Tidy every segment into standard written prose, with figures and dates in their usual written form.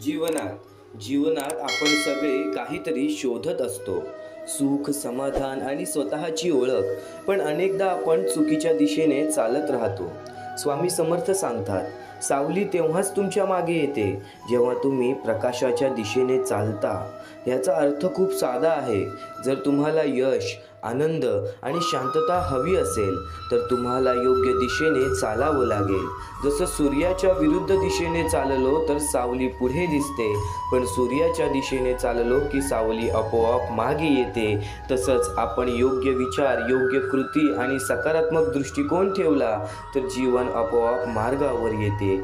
जीवनात आपण सगळे काहीतरी शोधत असतो. सुख, समाधान आणि स्वतःची ओळख. पण अनेकदा आपण चुकीच्या दिशेने चालत राहतो. स्वामी समर्थ सांगतात, सावली तेव्हाच तुमच्या मागे येते जेव्हा तुम्ही प्रकाशाच्या दिशेने चालता. याचा अर्थ खूप साधा आहे. जर तुम्हाला यश, आनंद आणि शांतता हवी असेल तर तुम्हाला योग्य दिशेने चालावं लागेल. जसं सूर्याच्या विरुद्ध दिशेने चाललो तर सावली पुढे दिसते, पण सूर्याच्या दिशेने चाललो की सावली आपोआप मागे येते. तसंच आपण योग्य विचार, योग्य कृती आणि सकारात्मक दृष्टिकोन ठेवला तर जीवन आपोआप मार्गावर येते.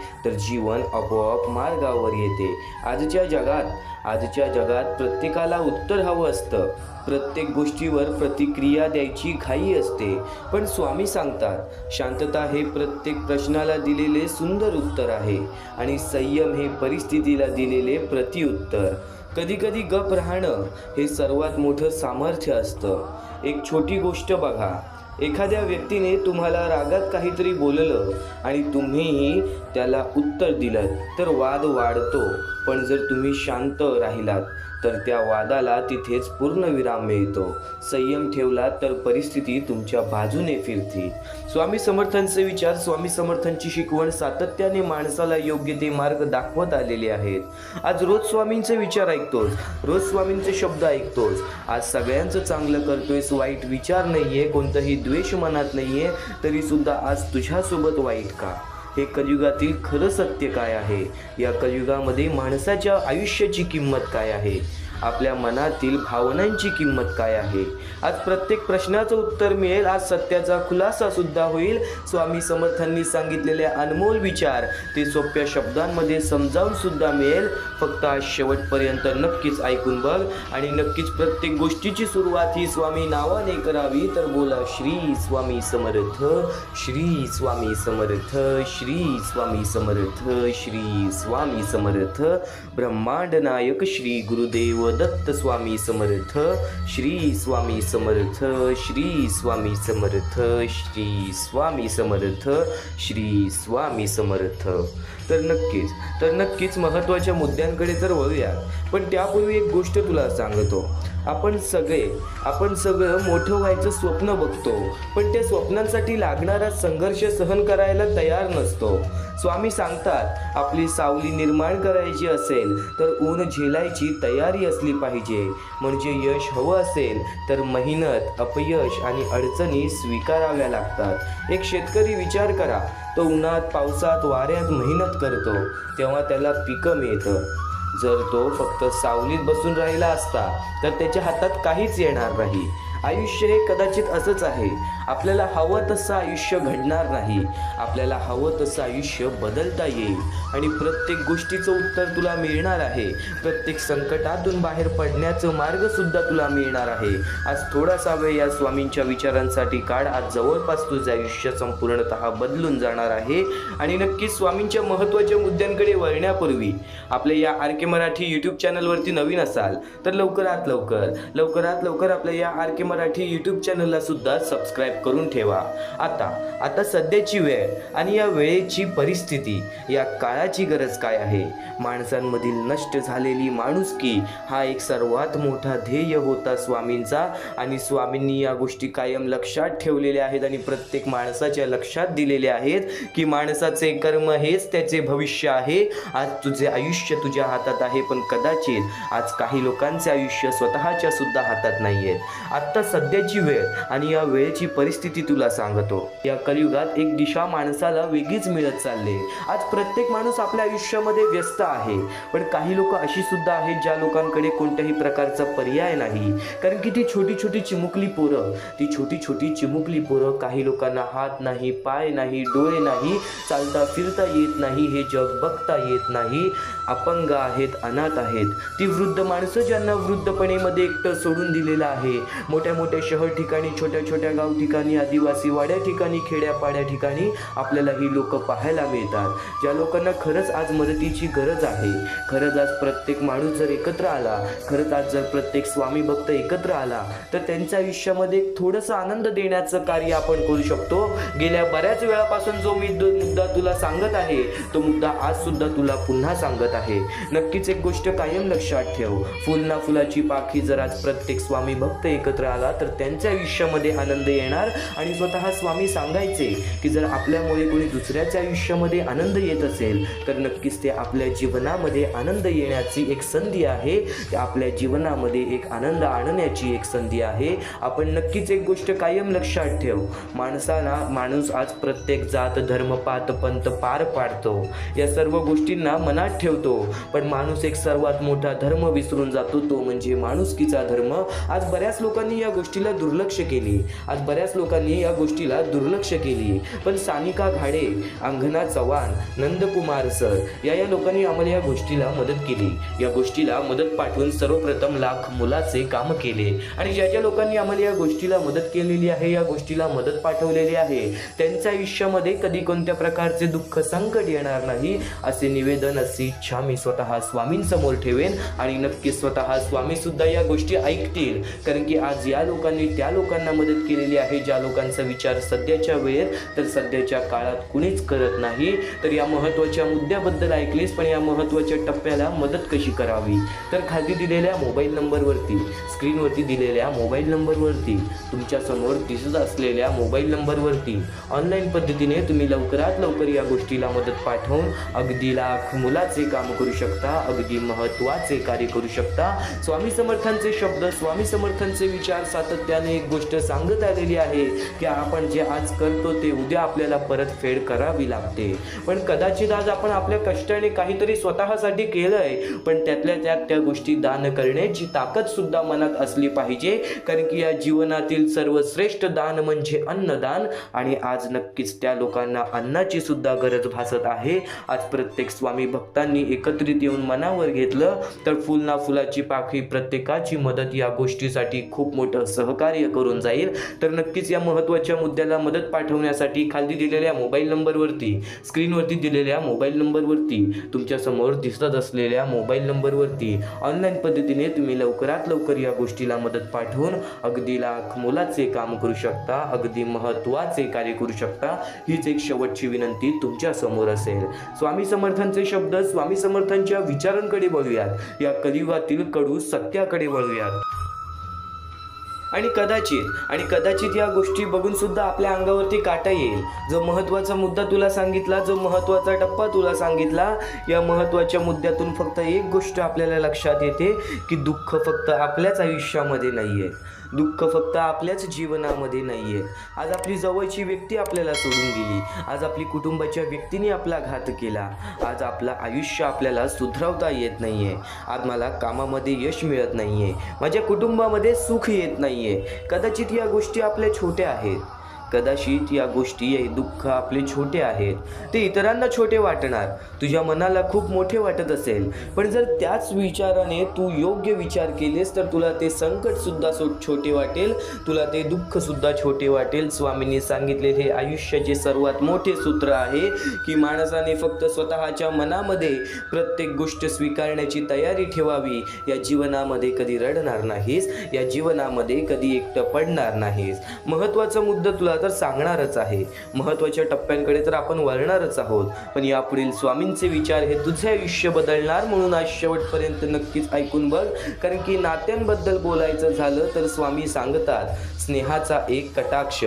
आजच्या जगात प्रत्येकाला उत्तर हवं असतं. प्रत्येक गोष्टीवर प्रतिक्रिया द्यायची घाई असते. पण स्वामी सांगतात, शांतता हे प्रत्येक प्रश्नाला दिलेले सुंदर उत्तर आहे आणि संयम हे परिस्थितीला दिलेले प्रतिउत्तर. कधी गप राहणं हे सर्वात मोठं सामर्थ्य असतं. एक छोटी गोष्ट बघा. एखाद्या व्यक्तीने तुम्हाला रागात काहीतरी बोललं आणि तुम्हीही त्याला उत्तर दिलं तर वाद वाढतो. पण जर तुम्ही शांत राहिलात तर त्या वादाला तिथेच पूर्णविराम मिळतो. संयम ठेवला तर परिस्थिती तुमच्या बाजूने फिरते. स्वामी समर्थांचे विचार, स्वामी समर्थांची शिकवण सातत्याने माणसाला योग्य ते मार्ग दाखवत आलेले आहेत. आज रोज स्वामींचे विचार ऐकतोस, रोज स्वामींचे शब्द ऐकतोस. आज सगळ्यांचं चांगलं करतोयस, वाईट विचार नाहीये, कोणताही द्वेष मनात नाहीये, तरी सुद्धा आज तुझ्यासोबत वाईट का? हे कलियुगातील खरं सत्य काय आहे? या कलियुगामध्ये माणसाच्या आयुष्याची किंमत काय आहे? आपल्या मनातील भावनांची किंमत काय आहे? आज प्रत्येक प्रश्नाचं उत्तर मिळेल. आज सत्याचा खुलासा सुद्धा होईल. स्वामी समर्थांनी सांगितलेले अनमोल विचार ते सोप्या शब्दांमध्ये समजावून सुद्धा मिळेल. फक्त आज शेवटपर्यंत नक्कीच ऐकून बघ आणि नक्कीच प्रत्येक गोष्टीची सुरुवात ही स्वामी नावाने करावी. तर बोला श्री स्वामी समर्थ, श्री स्वामी समर्थ, श्री स्वामी समर्थ, श्री स्वामी समर्थ. ब्रह्मांड नायक श्री गुरुदेव दत्त स्वामी समर्थ. श्री स्वामी समर्थ, श्री स्वामी समर्थ, श्री स्वामी समर्थ, श्री स्वामी समर्थ. तर नक्कीच महत्त्वाच्या मुद्द्यांकडे तर वळूया. पण त्यापूर्वी एक गोष्ट तुला सांगतो. आपण सगळं मोठं व्हायचं स्वप्न बघतो, पण त्या स्वप्नांसाठी लागणारा संघर्ष सहन करायला तयार नसतो. स्वामी सांगतात, आपली सावली निर्माण करायची असेल तर ऊन झेलायची तयारी असली पाहिजे. म्हणजे यश हवं असेल तर मेहनत, अपयश आणि अडचणी स्वीकाराव्या लागतात. एक शेतकरी विचार करा, तो उन्हात, पावसात, वाऱ्यात मेहनत करतो, तेव्हा त्याला पिकं मिळतं. जर तो फक्त सावलीत बसून राहिला असता तर त्याच्या हातात काहीच येणार नाही. आयुष्य हे कदाचित असंच आहे. आपल्याला हवं तसं आयुष्य घडणार नाही. आपल्याला हवं तसं आयुष्य बदलता येईल आणि प्रत्येक गोष्टीचं उत्तर तुला मिळणार आहे. प्रत्येक संकटातून बाहेर पडण्याचं मार्ग सुद्धा तुला मिळणार आहे. आज थोडासा वेळ या स्वामींच्या विचारांसाठी काढ. आज जवळपास तुझं आयुष्य संपूर्णतः बदलून जाणार आहे. आणि नक्कीच स्वामींच्या महत्त्वाच्या मुद्द्यांकडे वळण्यापूर्वी आपल्या या आर के मराठी यूट्यूब चॅनलवरती नवीन असाल तर लवकरात लवकर आपल्या या आर के मराठी यूट्यूब चॅनलला सुद्धा सबस्क्राईब करून ठेवा. आता सध्याची वेळ आणि या वेळेची परिस्थिती, या काळाची गरज काय आहे? माणसांमधील नष्ट झालेली माणुसकी हा एक सर्वात मोठा ध्येय होता स्वामींचा. आणि स्वामींनी या गोष्टी कायम लक्षात ठेवलेल्या आहेत आणि प्रत्येक माणसाच्या लक्षात दिलेल्या आहेत की माणसाचे कर्म हेच त्याचे भविष्य आहे. आज तुझे आयुष्य तुझ्या हातात आहे, पण कदाचित आज काही लोकांचे आयुष्य स्वतःच्या सुद्धा हातात नाहीये. आता सध्याची वेळ आणि या वेळेची परिस्थिती तुला सांगतो. या कलियुगात एक दिशा माणसाला वेगळीच मिळत चालली. आज प्रत्येक माणूस आपल्या आयुष्यामध्ये व्यस्त आहे, पण काही लोक अशी सुद्धा आहेत ज्या लोकांकडे कोणत्याही प्रकारचा पर्याय नाही. कारण की ती छोटी छोटी चिमुकली पोरं, काही लोकांना हात नाही, पाय नाही, डोळे नाही, चालता फिरता येत नाही, हे जग बघता येत नाही, अपंग आहेत, अनाथ आहेत. ती वृद्ध माणसं ज्यांना वृद्धपणेमध्ये एकटं सोडून दिलेलं आहे. मोठ्या शहर ठिकाणी, छोट्या गाव ठिकाणी, आदिवासी वाड्या ठिकाणी, खेड्यापाड्या ठिकाणी आपल्याला ही लोक पाहायला मिळतात. ज्या लोकांना खरंच आज मदतीची गरज आहे, खरंच आज प्रत्येक माणूस जर एकत्र आला, खरंच आज जर प्रत्येक स्वामी भक्त एकत्र आला तर त्यांच्या आयुष्यामध्ये थोडंसं आनंद देण्याचं कार्य आपण करू शकतो. गेल्या बऱ्याच वेळापासून जो मी मुद्दा तुला सांगत आहे तो मुद्दा आज सुद्धा तुला पुन्हा सांगत आहे. नक्कीच एक गोष्ट कायम लक्षात ठेव, फुल ना फुलाची पाखी जर आज प्रत्येक स्वामी भक्त एकत्र आला तर त्यांच्या आयुष्यामध्ये आनंद येणार. आणि स्वतः स्वामी सांगायचे की जर आपल्यामुळे कोणी दुसऱ्याच्या आयुष्यामध्ये आनंद येत असेल तर नक्कीच ते आपल्या जीवनामध्ये आनंद येण्याची एक संधी आहे, आपल्या जीवनामध्ये एक आनंद आणण्याची एक संधी आहे. आपण नक्कीच एक गोष्ट कायम लक्षात ठेव, माणूस आज प्रत्येक जात धर्म पात पंथ पार पाडतो, या सर्व गोष्टींना मनात ठेवतो, पण माणूस एक सर्वात मोठा धर्म विसरून जातो, तो म्हणजे माणुसकीचा धर्म. आज बऱ्याच लोकांनी या गोष्टीला दुर्लक्ष केली, पण सानिका घाडे, अंगना चव्हाण, नंदकुमार सर या लोकांनी आम्हाला या गोष्टीला मदत केली. या गोष्टीला मदत पाठवून सर्वप्रथम लाख मुलाचे काम केले. आणि ज्या लोकांनी आम्हाला या गोष्टीला मदत केलेली आहे, या गोष्टीला मदत पाठवलेली आहे, त्यांच्या आयुष्यामध्ये कधी कोणत्या प्रकारचे दुःख संकट येणार नाही असे निवेदन, अशी इच्छा मी स्वतः स्वामींसमोर ठेवेन. आणि नक्की स्वतः स्वामी सुद्धा या गोष्टी ऐकतील, कारण की आज या लोकांनी त्या लोकांना मदत केलेली आहे ज्या लोकांचा विचार सध्याच्या वेळेत तर सध्याच्या काळात कुणीच करत नाही. तर या महत्त्वाच्या मुद्द्याबद्दल ऐकलीस, पण या महत्त्वाच्या टप्प्याला मदत कशी करावी तर खाली दिलेल्या मोबाईल नंबरवरती, स्क्रीनवरती दिलेल्या मोबाईल नंबरवरती, तुमच्या समोर दिसत असलेल्या मोबाईल नंबरवरती ऑनलाईन पद्धतीने तुम्ही लवकरात लवकर या गोष्टीला मदत पाठवून अगदी लाख मुलाचे काम करू शकता, अगदी महत्त्वाचे कार्य करू शकता. स्वामी समर्थांचे शब्द, स्वामी समर्थांचे विचार सातत्याने एक गोष्ट सांगत आलेली आहे की आपण जे आज करतो ते उद्या आपल्याला परतफेड करावी लागते. पण कदाचित आज आपण आपल्या कष्टाने काहीतरी स्वतःसाठी केलंय, पण त्यातल्या त्यात त्या गोष्टी दान करण्याची ताकद सुद्धा मनात असली पाहिजे, कारण की या जीवनातील सर्वश्रेष्ठ दान म्हणजे अन्नदान. आणि आज नक्कीच त्या लोकांना अन्नाची सुद्धा गरज भासत आहे. आज प्रत्येक स्वामी भक्तांनी एकत्रित येऊन मनावर घेतलं तर फुल ना फुलाची पाखी प्रत्येकाची मदत या गोष्टीसाठी खूप मोठं सहकार्य करून जाईल. तर नक्कीच या महत्त्वाच्या मुद्द्याला मदत पाठवण्यासाठी खाली दिलेल्या मोबाईल नंबरवरती, स्क्रीनवरती दिलेल्या मोबाईल नंबरवरती, तुमच्या समोर दिसत असलेल्या मोबाईल नंबरवरती ऑनलाईन पद्धतीने तुम्ही लवकरात लवकर या गोष्टीला मदत पाठवून अगदी लाख मुलाचे काम करू शकता, अगदी महत्त्वाचे कार्य करू शकता. हीच एक शेवटची विनंती तुमच्या समोर असेल. स्वामी समर्थांचे शब्द, स्वामी समर्थांच्या विचारांकडे वळूयात, या कलियुगातील कडू सत्याकडे वळूयात. आणि कदाचित या गोष्टी बघून सुद्धा आपल्या अंगावरती काटा येईल. जो महत्त्वाचा मुद्दा तुला सांगितला, जो महत्त्वाचा टप्पा तुला सांगितला, या महत्त्वाच्या मुद्द्यातून फक्त एक गोष्ट आपल्याला लक्षात येते की दुःख फक्त आपल्याच आयुष्यामध्ये नाही आहे, दुःख फक्त आपल्याच जीवनामध्ये नाही आहे. आज आपली जवळची व्यक्ती आपल्याला सोडून गेली, आज आपली कुटुंबाच्या व्यक्तीने आपला घात केला, आज आपलं आयुष्य आपल्याला सुधरवता येत नाही आहे, आज मला कामामध्ये यश मिळत नाही आहे, माझ्या कुटुंबामध्ये सुख येत नाही आहे. कदाचित या गोष्टी आपल्या छोट्या आहेत, कदाचित या गोष्टी, हे दुःख आपले छोटे आहेत, ते इतरांना छोटे वाटणार, तुझ्या मनाला खूप मोठे वाटत असेल, पण जर त्याच विचाराने तू योग्य विचार केलेस तर तुला ते संकट सुद्धा छोटे वाटेल, तुला ते दुःख सुद्धा छोटे वाटेल. स्वामींनी सांगितले हे आयुष्याचे सर्वात मोठे सूत्र आहे की माणसाने फक्त स्वतःच्या मनामध्ये प्रत्येक गोष्ट स्वीकारण्याची तयारी ठेवावी. या जीवनामध्ये कधी रडणार नाहीस, या जीवनामध्ये कधी एकटं पडणार नाहीस. महत्त्वाचा मुद्दा तुला तर सांगणारच आहे, महत्त्वाच्या टप्प्यांकडे तर आपण वळणारच आहोत, पण यापुढील स्वामींचे विचार हे तुझे आयुष्य बदलणार. म्हणून आज शेवटपर्यंत नक्कीच ऐकून बघ, कारण की नात्यांबद्दल बोलायचं झालं तर स्वामी सांगतात स्नेहाचा एक कटाक्ष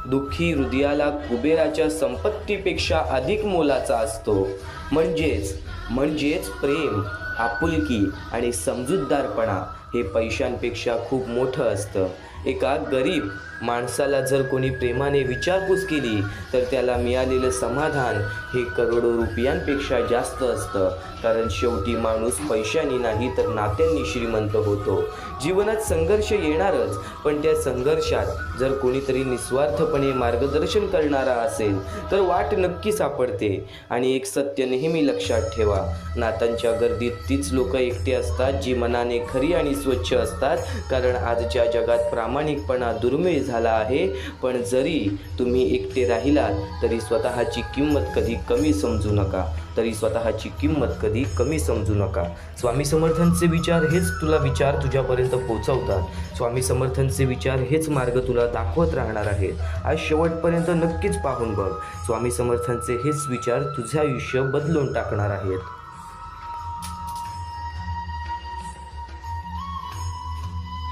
दुःखी हृदयाला कुबेराच्या संपत्तीपेक्षा अधिक मोलाचा असतो. म्हणजेच प्रेम, आपुलकी आणि समजूतदारपणा हे पैशांपेक्षा खूप मोठं असतं. एका गरीब माणसाला जर कोणी प्रेमाने विचारपूस केली तर त्याला मिळालेलं समाधान हे करोडो रुपयांपेक्षा जास्त असतं, कारण शेवटी माणूस पैशाने नाही तर नात्यांनी श्रीमंत होतो. जीवनात संघर्ष येणारच, पण त्या संघर्षात जर कोणीतरी निस्वार्थपणे मार्गदर्शन करणारा असेल तर वाट नक्की सापडते. आणि एक सत्य नेहमी लक्षात ठेवा, नात्यांच्या गर्दीत तीच लोक एकटे असतात जी मनाने खरी आणि स्वच्छ असतात, कारण आजच्या जगात प्रामाणिकपणा दुर्मिळ झाला आहे. पण जरी तुम्ही एकटे राहिलात तरी स्वतःची किंमत कधी कमी समजू नका. तरी स्वतःची किंमत कधी कमी समजू नका. स्वामी समर्थांचे विचार हेच तुला विचार तुझ्यापर्यंत पोहोचवतात. स्वामी समर्थांचे विचार हेच मार्ग तुला दाखवत राहणार आहेत. आज शेवटपर्यंत नक्कीच पाहून बघ. स्वामी समर्थांचे हेच विचार तुझे आयुष्य बदलून टाकणार आहेत.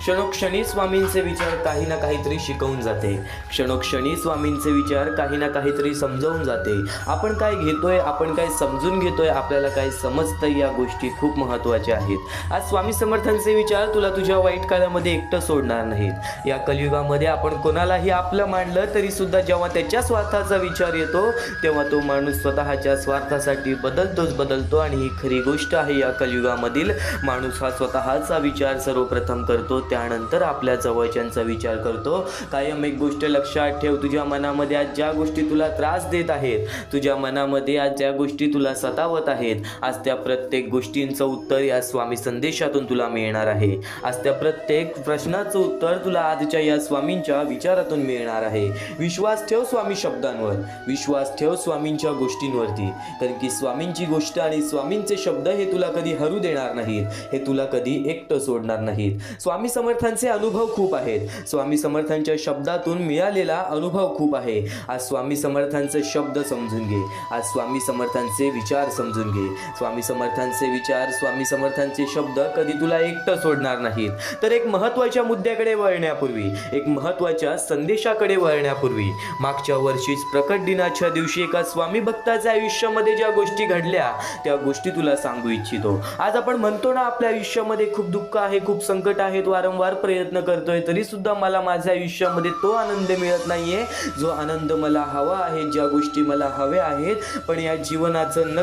क्षणोक्षणी स्वामींचे विचार काही ना काहीतरी शिकवून जाते. क्षणोक्षणी स्वामींचे विचार काही ना काहीतरी समजावून जाते. आपण काय घेतोय, आपण काय समजून घेतोय, आपल्याला काय समजतं, या गोष्टी खूप महत्त्वाच्या आहेत. आज स्वामी समर्थांचे विचार तुला तुझ्या वाईट काळामध्ये एकटं सोडणार नाहीत. या कलियुगामध्ये आपण कोणालाही आपलं मानलं तरी सुद्धा जेव्हा त्याच्या स्वार्थाचा विचार येतो तेव्हा तो माणूस स्वतःच्या स्वार्थासाठी बदलतो आणि ही खरी गोष्ट आहे. या कलियुगामधील माणूस हा स्वतःचा विचार सर्वप्रथम करतो, त्यानंतर आपल्या जवळच्यांचा विचार करतो. कायम एक गोष्ट लक्षात ठेव, तुझ्या मनामध्ये आज ज्या गोष्टी तुला त्रास देत आहेत, तुझ्या मनामध्ये आज ज्या गोष्टी तुला सतावत आहेत, आज त्या प्रत्येक गोष्टींचं उत्तर या स्वामी संदेशातून तुला मिळणार आहे. आज त्या प्रत्येक प्रश्नाचं उत्तर तुला आजच्या या स्वामींच्या विचारातून मिळणार आहे. विश्वास ठेव स्वामी शब्दांवर, विश्वास ठेव स्वामींच्या गोष्टींवरती, कारण की स्वामींची गोष्ट आणि स्वामींचे शब्द हे तुला कधी हरू देणार नाहीत, हे तुला कधी एकटं सोडणार नाहीत. स्वामी समर्थांचे अनुभव खूप आहेत. स्वामी समर्थांच्या शब्दातून मिळालेला अनुभव खूप आहे. आज स्वामी समर्थांचे शब्द समजून घे. आज स्वामी समर्थांचे विचार समजून घे. स्वामी समर्थांचे विचार, स्वामी समर्थांचे शब्द कधी तुला एकटं सोडणार नाहीत. तर एक महत्त्वाच्या मुद्द्याकडे वळण्यापूर्वी, एक महत्त्वाच्या संदेशाकडे वळण्यापूर्वी, मागच्या वर्षीच प्रकट दिनाच्या दिवशी एका स्वामी भक्ताच्या आयुष्यामध्ये ज्या गोष्टी घडल्या त्या गोष्टी तुला सांगू इच्छितो. आज आपण म्हणतो ना, आपल्या आयुष्यामध्ये खूप दुःख आहे, खूप संकट आहेत, वारंवार प्रयत्न करतोय तरी सुद्धा मला माझ्या आयुष्यामध्ये तो आनंद मिळत नाहीये जो आनंद मला हवा आहे, ज्या गोष्टी मला हव्या आहेत. पण या जीवनाचं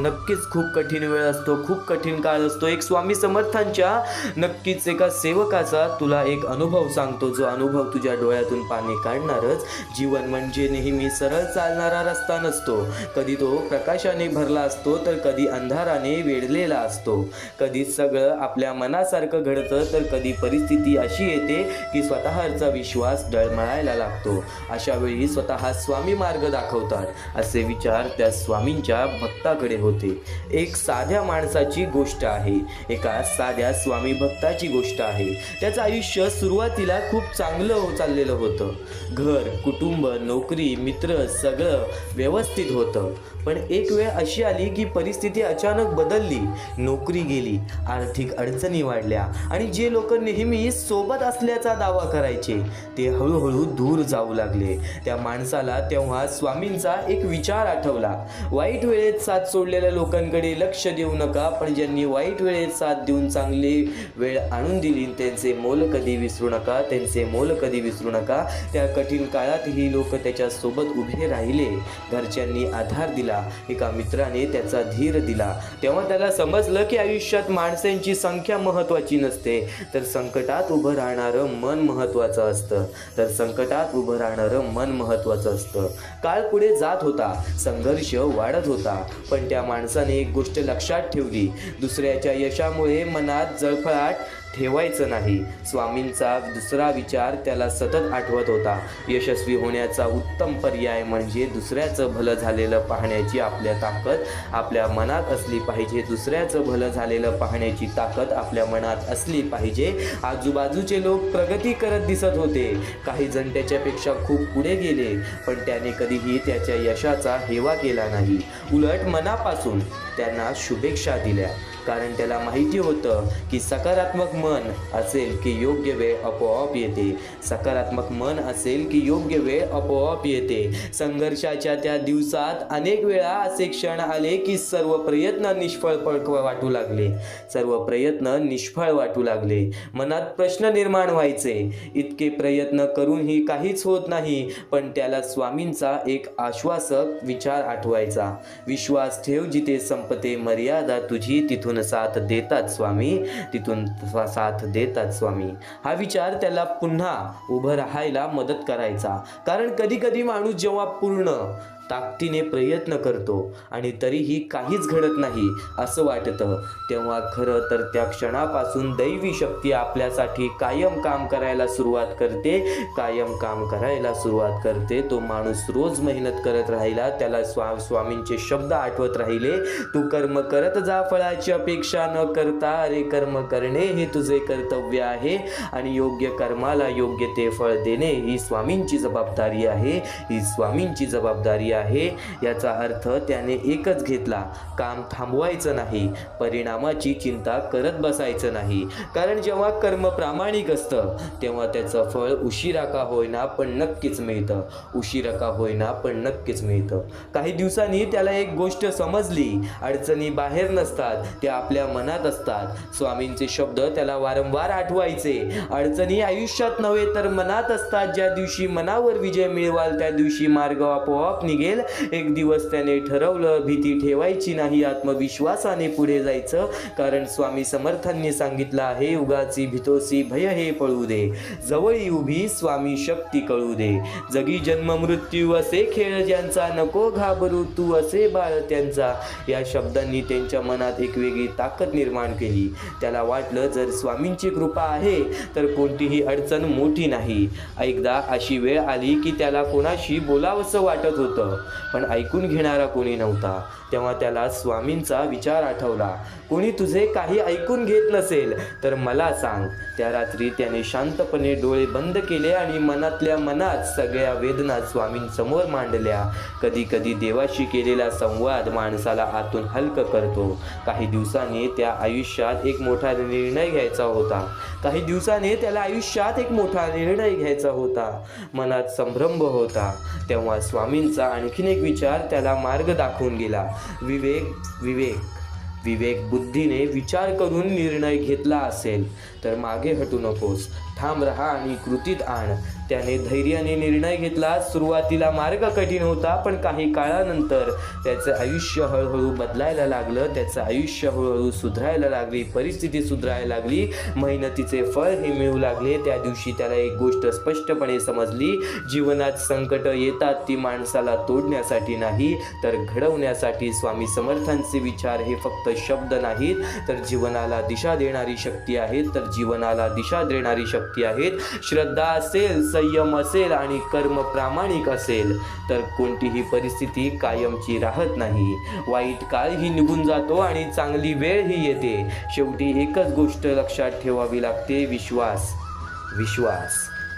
नक्कीच खूप कठीण वेळ असतो, खूप कठीण काळ असतो. एक स्वामी समर्थांच्या नक्कीच एका सेवकाचा तुला एक अनुभव सांगतो, जो अनुभव तुझ्या डोळ्यातून पाणी काढणारच. जीवन म्हणजे नेहमी सरळ चालणारा रस्ता नसतो. कधी तो प्रकाशाने भरला असतो तर कधी अंधाराने वेढलेला असतो. कधी सगळं आपल्या मनासारखं घडतं तर कधी परिस्थिती अशी येते की स्वतःचा विश्वास डळमळायला लागतो. अशा वेळी स्वतः स्वामी मार्ग दाखवतात. असे विचार त्या स्वामींच्या भक्ताकडे होते. एक साध्या माणसाची गोष्ट आहे, एका साध्या स्वामी भक्ताची गोष्ट आहे. त्याचं आयुष्य सुरुवातीला खूप चांगलं चाललेलं होतं. घर, कुटुंब, नोकरी, मित्र सगळं व्यवस्थित होतं. पण एक वेळ अशी आली की परिस्थिती अचानक बदलली. नोकरी गेली, आर्थिक अडचणी वाढल्या आणि जे लोक नेहमी सोबत असल्याचा दावा करायचे ते हळूहळू दूर जाऊ लागले. त्या माणसाला तेव्हा स्वामींचा एक विचार आठवला. वाईट वेळेत साथ सोडलेल्या लोकांकडे लक्ष देऊ नका, पण ज्यांनी वाईट वेळेत साथ देऊन चांगली वेळ आणून दिली त्यांचे मोल कधी विसरू नका, त्यांचे मोल कधी विसरू नका. त्या कठीण काळात ही लोक त्याच्या सोबत उभे राहिले. घरच्यांनी आधार दिला, एका मित्राने त्याचा धीर दिला. तेव्हा त्याला समजलं की आयुष्यात माणसांची संख्या महत्त्वाची नसते, तर संकटात उभं राहणारं मन महत्त्वाचं असतं. काळ पुढे जात होता, संघर्ष वाढत होता, पण त्या माणसाने एक गोष्ट लक्षात ठेवली. दुसऱ्याच्या यशामुळे मनात जळफळाट ठेवायचं नाही. स्वामींचा दुसरा विचार त्याला सतत आठवत होता. यशस्वी होण्याचा उत्तम पर्याय म्हणजे दुसऱ्याचं भलं झालेलं पाहण्याची ताकद आपल्या मनात असली पाहिजे. दुसऱ्याचं भलं झालेलं पाहण्याची ताकद आपल्या मनात असली पाहिजे. आजूबाजूचे लोक प्रगती करत दिसत होते. काही जण त्याच्यापेक्षा खूप पुढे गेले, पण त्याने कधीही त्याच्या यशाचा हेवा केला नाही. उलट मनापासून त्यांना शुभेच्छा दिल्या, कारण त्याला माहिती होतं की सकारात्मक मन असेल की योग्य वेळ आपोआप येते. सकारात्मक मन असेल की योग्य वेळ आपोआप येते. संघर्षाच्या त्या दिवसात अनेक वेळा असे क्षण आले की सर्व प्रयत्न निष्फळ वाटू लागले. मनात प्रश्न निर्माण व्हायचे, इतके प्रयत्न करूनही काहीच होत नाही. पण त्याला स्वामींचा एक आश्वासक विचार आठवायचा. विश्वास ठेव, जिथे संपते मर्यादा तुझी तिथून साथ देतात स्वामी. हा विचार त्याला पुन्हा उभं राहायला मदत करायचा. कारण कधी कधी माणूस जेव्हा पूर्ण ताकदीने प्रयत्न करतो आणि तरीही काहीच घडत नाही असं वाटतं, तेव्हा खरं तर त्या क्षणापासून दैवी शक्ती आपल्यासाठी कायम काम करायला सुरुवात करते, कायम काम करायला सुरुवात करते. तो माणूस रोज मेहनत करत राहिला, त्याला स्वामींचे शब्द आठवत राहिले, तू कर्म करत जा फळाची अपेक्षा न करता, अरे कर्म करणे हे तुझे कर्तव्य आहे आणि योग्य कर्माला योग्य ते फळ देणे ही स्वामींची जबाबदारी आहे, ही स्वामींची जबाबदारी आहे. याचा अर्थ त्याने एकच घेतला, काम थांबवायचं नाही, परिणामाची चिंता करत बसायचं नाही. कारण जेव्हा कर्म प्रामाणिक असतं तेव्हा त्याचं फळ उशिरा का होईना पण नक्कीच मिळतं, उशिरा का होईना पण नक्कीच मिळतं. काही दिवसांनी त्याला एक गोष्ट समजली, अडचणी बाहेर नसतात, त्या आपल्या मनात असतात. स्वामींचे शब्द त्याला वारंवार आठवायचे, अडचणी आयुष्यात नव्हे तर मनात असतात. ज्या दिवशी मनावर विजय मिळवाल त्या दिवशी मार्ग आपोआप निघेल. एक दिवस त्याने ठरवलं, भीती ठेवायची नाही, आत्मविश्वासाने पुढे जायचं. कारण स्वामी समर्थांनी सांगितलं आहे, उगाची भीतोसी भय हे पळू दे, जवळी उभी स्वामी शक्ती कळू दे. जगी जन्म मृत्यू असे खेळ ज्यांचा, नको घाबरू तू असे बाळ त्यांचा. या शब्दांनी त्यांच्या मनात एक वेगळी ताकद निर्माण केली. त्याला वाटलं, जर स्वामींची कृपा आहे तर कोणतीही अडचण मोठी नाही. एकदा अशी वेळ आली की त्याला कोणाशी बोलावंसं वाटत होतं, पण ऐकून घेणारा कोणी नव्हता. तेव्हा त्याला स्वामींचा विचार आठवला, कोणी तुझे काही ऐकून घेत नसेल तर मला सांग. त्या रात्री त्याने शांतपणे डोळे बंद केले आणि मनातल्या मनात सगळ्या वेदना स्वामींसमोर मांडल्या. कधी कधी देवाशी केलेला संवाद माणसाला आतून हलकं करतो. काही दिवसांनी त्या आयुष्यात एक मोठा निर्णय घ्यायचा होता, काही दिवसांनी त्याला आयुष्यात एक मोठा निर्णय घ्यायचा होता. मनात संभ्रम होता. तेव्हा स्वामींचा आणखीन एक विचार त्याला मार्ग दाखवून गेला. विवेक बुद्धीने विचार करून निर्णय घेतला असेल तर मागे हटू नकोस, ठाम रहा आणि कृतीत आण. त्याने धैर्याने निर्णय घेतला. सुरुवातीला मार्ग कठीण होता, पण काही काळानंतर त्याचं आयुष्य हळूहळू बदलायला लागलं, त्याचं आयुष्य हळूहळू सुधारायला लागली, परिस्थिती सुधारायला लागली, मेहनतीचे फळ हे मिळू लागले. त्या दिवशी त्याला एक गोष्ट स्पष्टपणे समजली, जीवनात संकट येतात ती माणसाला तोडण्यासाठी नाही तर घडवण्यासाठी. स्वामी समर्थांचे विचार हे फक्त शब्द नाहीत तर जीवनाला दिशा देणारी शक्ती आहेत, तर जीवनाला दिशा देणारी शक्ती आहेत. श्रद्धा असेल, संयम असेल आणि कर्म प्रामाणिक असेल तर कोणतीही परिस्थिती कायमची राहत नाही. वाईट काळही निघून जातो आणि चांगली वेळ ही येते. शेवटी एकच गोष्ट लक्षात ठेवावी लागते, विश्वास.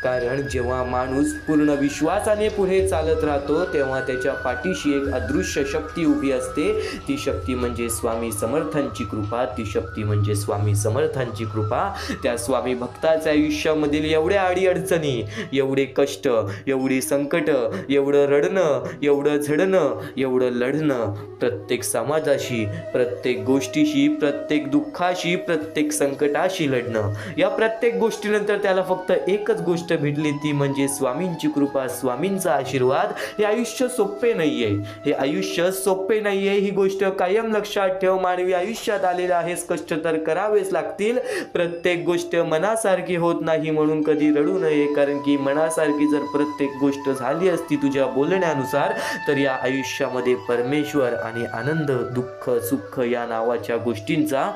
कारण जेव्हा माणूस पूर्ण विश्वासाने पुढे चालत राहतो तेव्हा त्याच्या पाठीशी एक अदृश्य शक्ती उभी असते. ती शक्ती म्हणजे स्वामी समर्थांची कृपा, ती शक्ती म्हणजे स्वामी समर्थांची कृपा. त्या स्वामी भक्ताच्या आयुष्यामधील एवढ्या अडीअडचणी, एवढे कष्ट, एवढी संकट, एवढं रडणं, एवढं झडणं, एवढं लढणं, प्रत्येक समाजाशी, प्रत्येक गोष्टीशी, प्रत्येक दुःखाशी, प्रत्येक संकटाशी लढणं, या प्रत्येक गोष्टीनंतर त्याला फक्त एकच गोष्ट भेटली, ती म्हणजे स्वामींची कृपा, स्वामींचा आशीर्वाद. हे आयुष्य सोपे नाहीये, हे आयुष्य सोपे नाहीये. ही गोष्ट कायम लक्षात ठेव. मानवी आयुष्यात आलेला आहेस, कष्ट तर करावेच लागतील. प्रत्येक गोष्ट मनासारखी होत नाही म्हणून कधी रडू नये, कारण की मनासारखी जर प्रत्येक गोष्ट झाली असती तुझ्या बोलण्यानुसार तर या आयुष्यामध्ये परमेश्वर आणि आनंद, दुःख, सुख या नावाच्या गोष्टींचा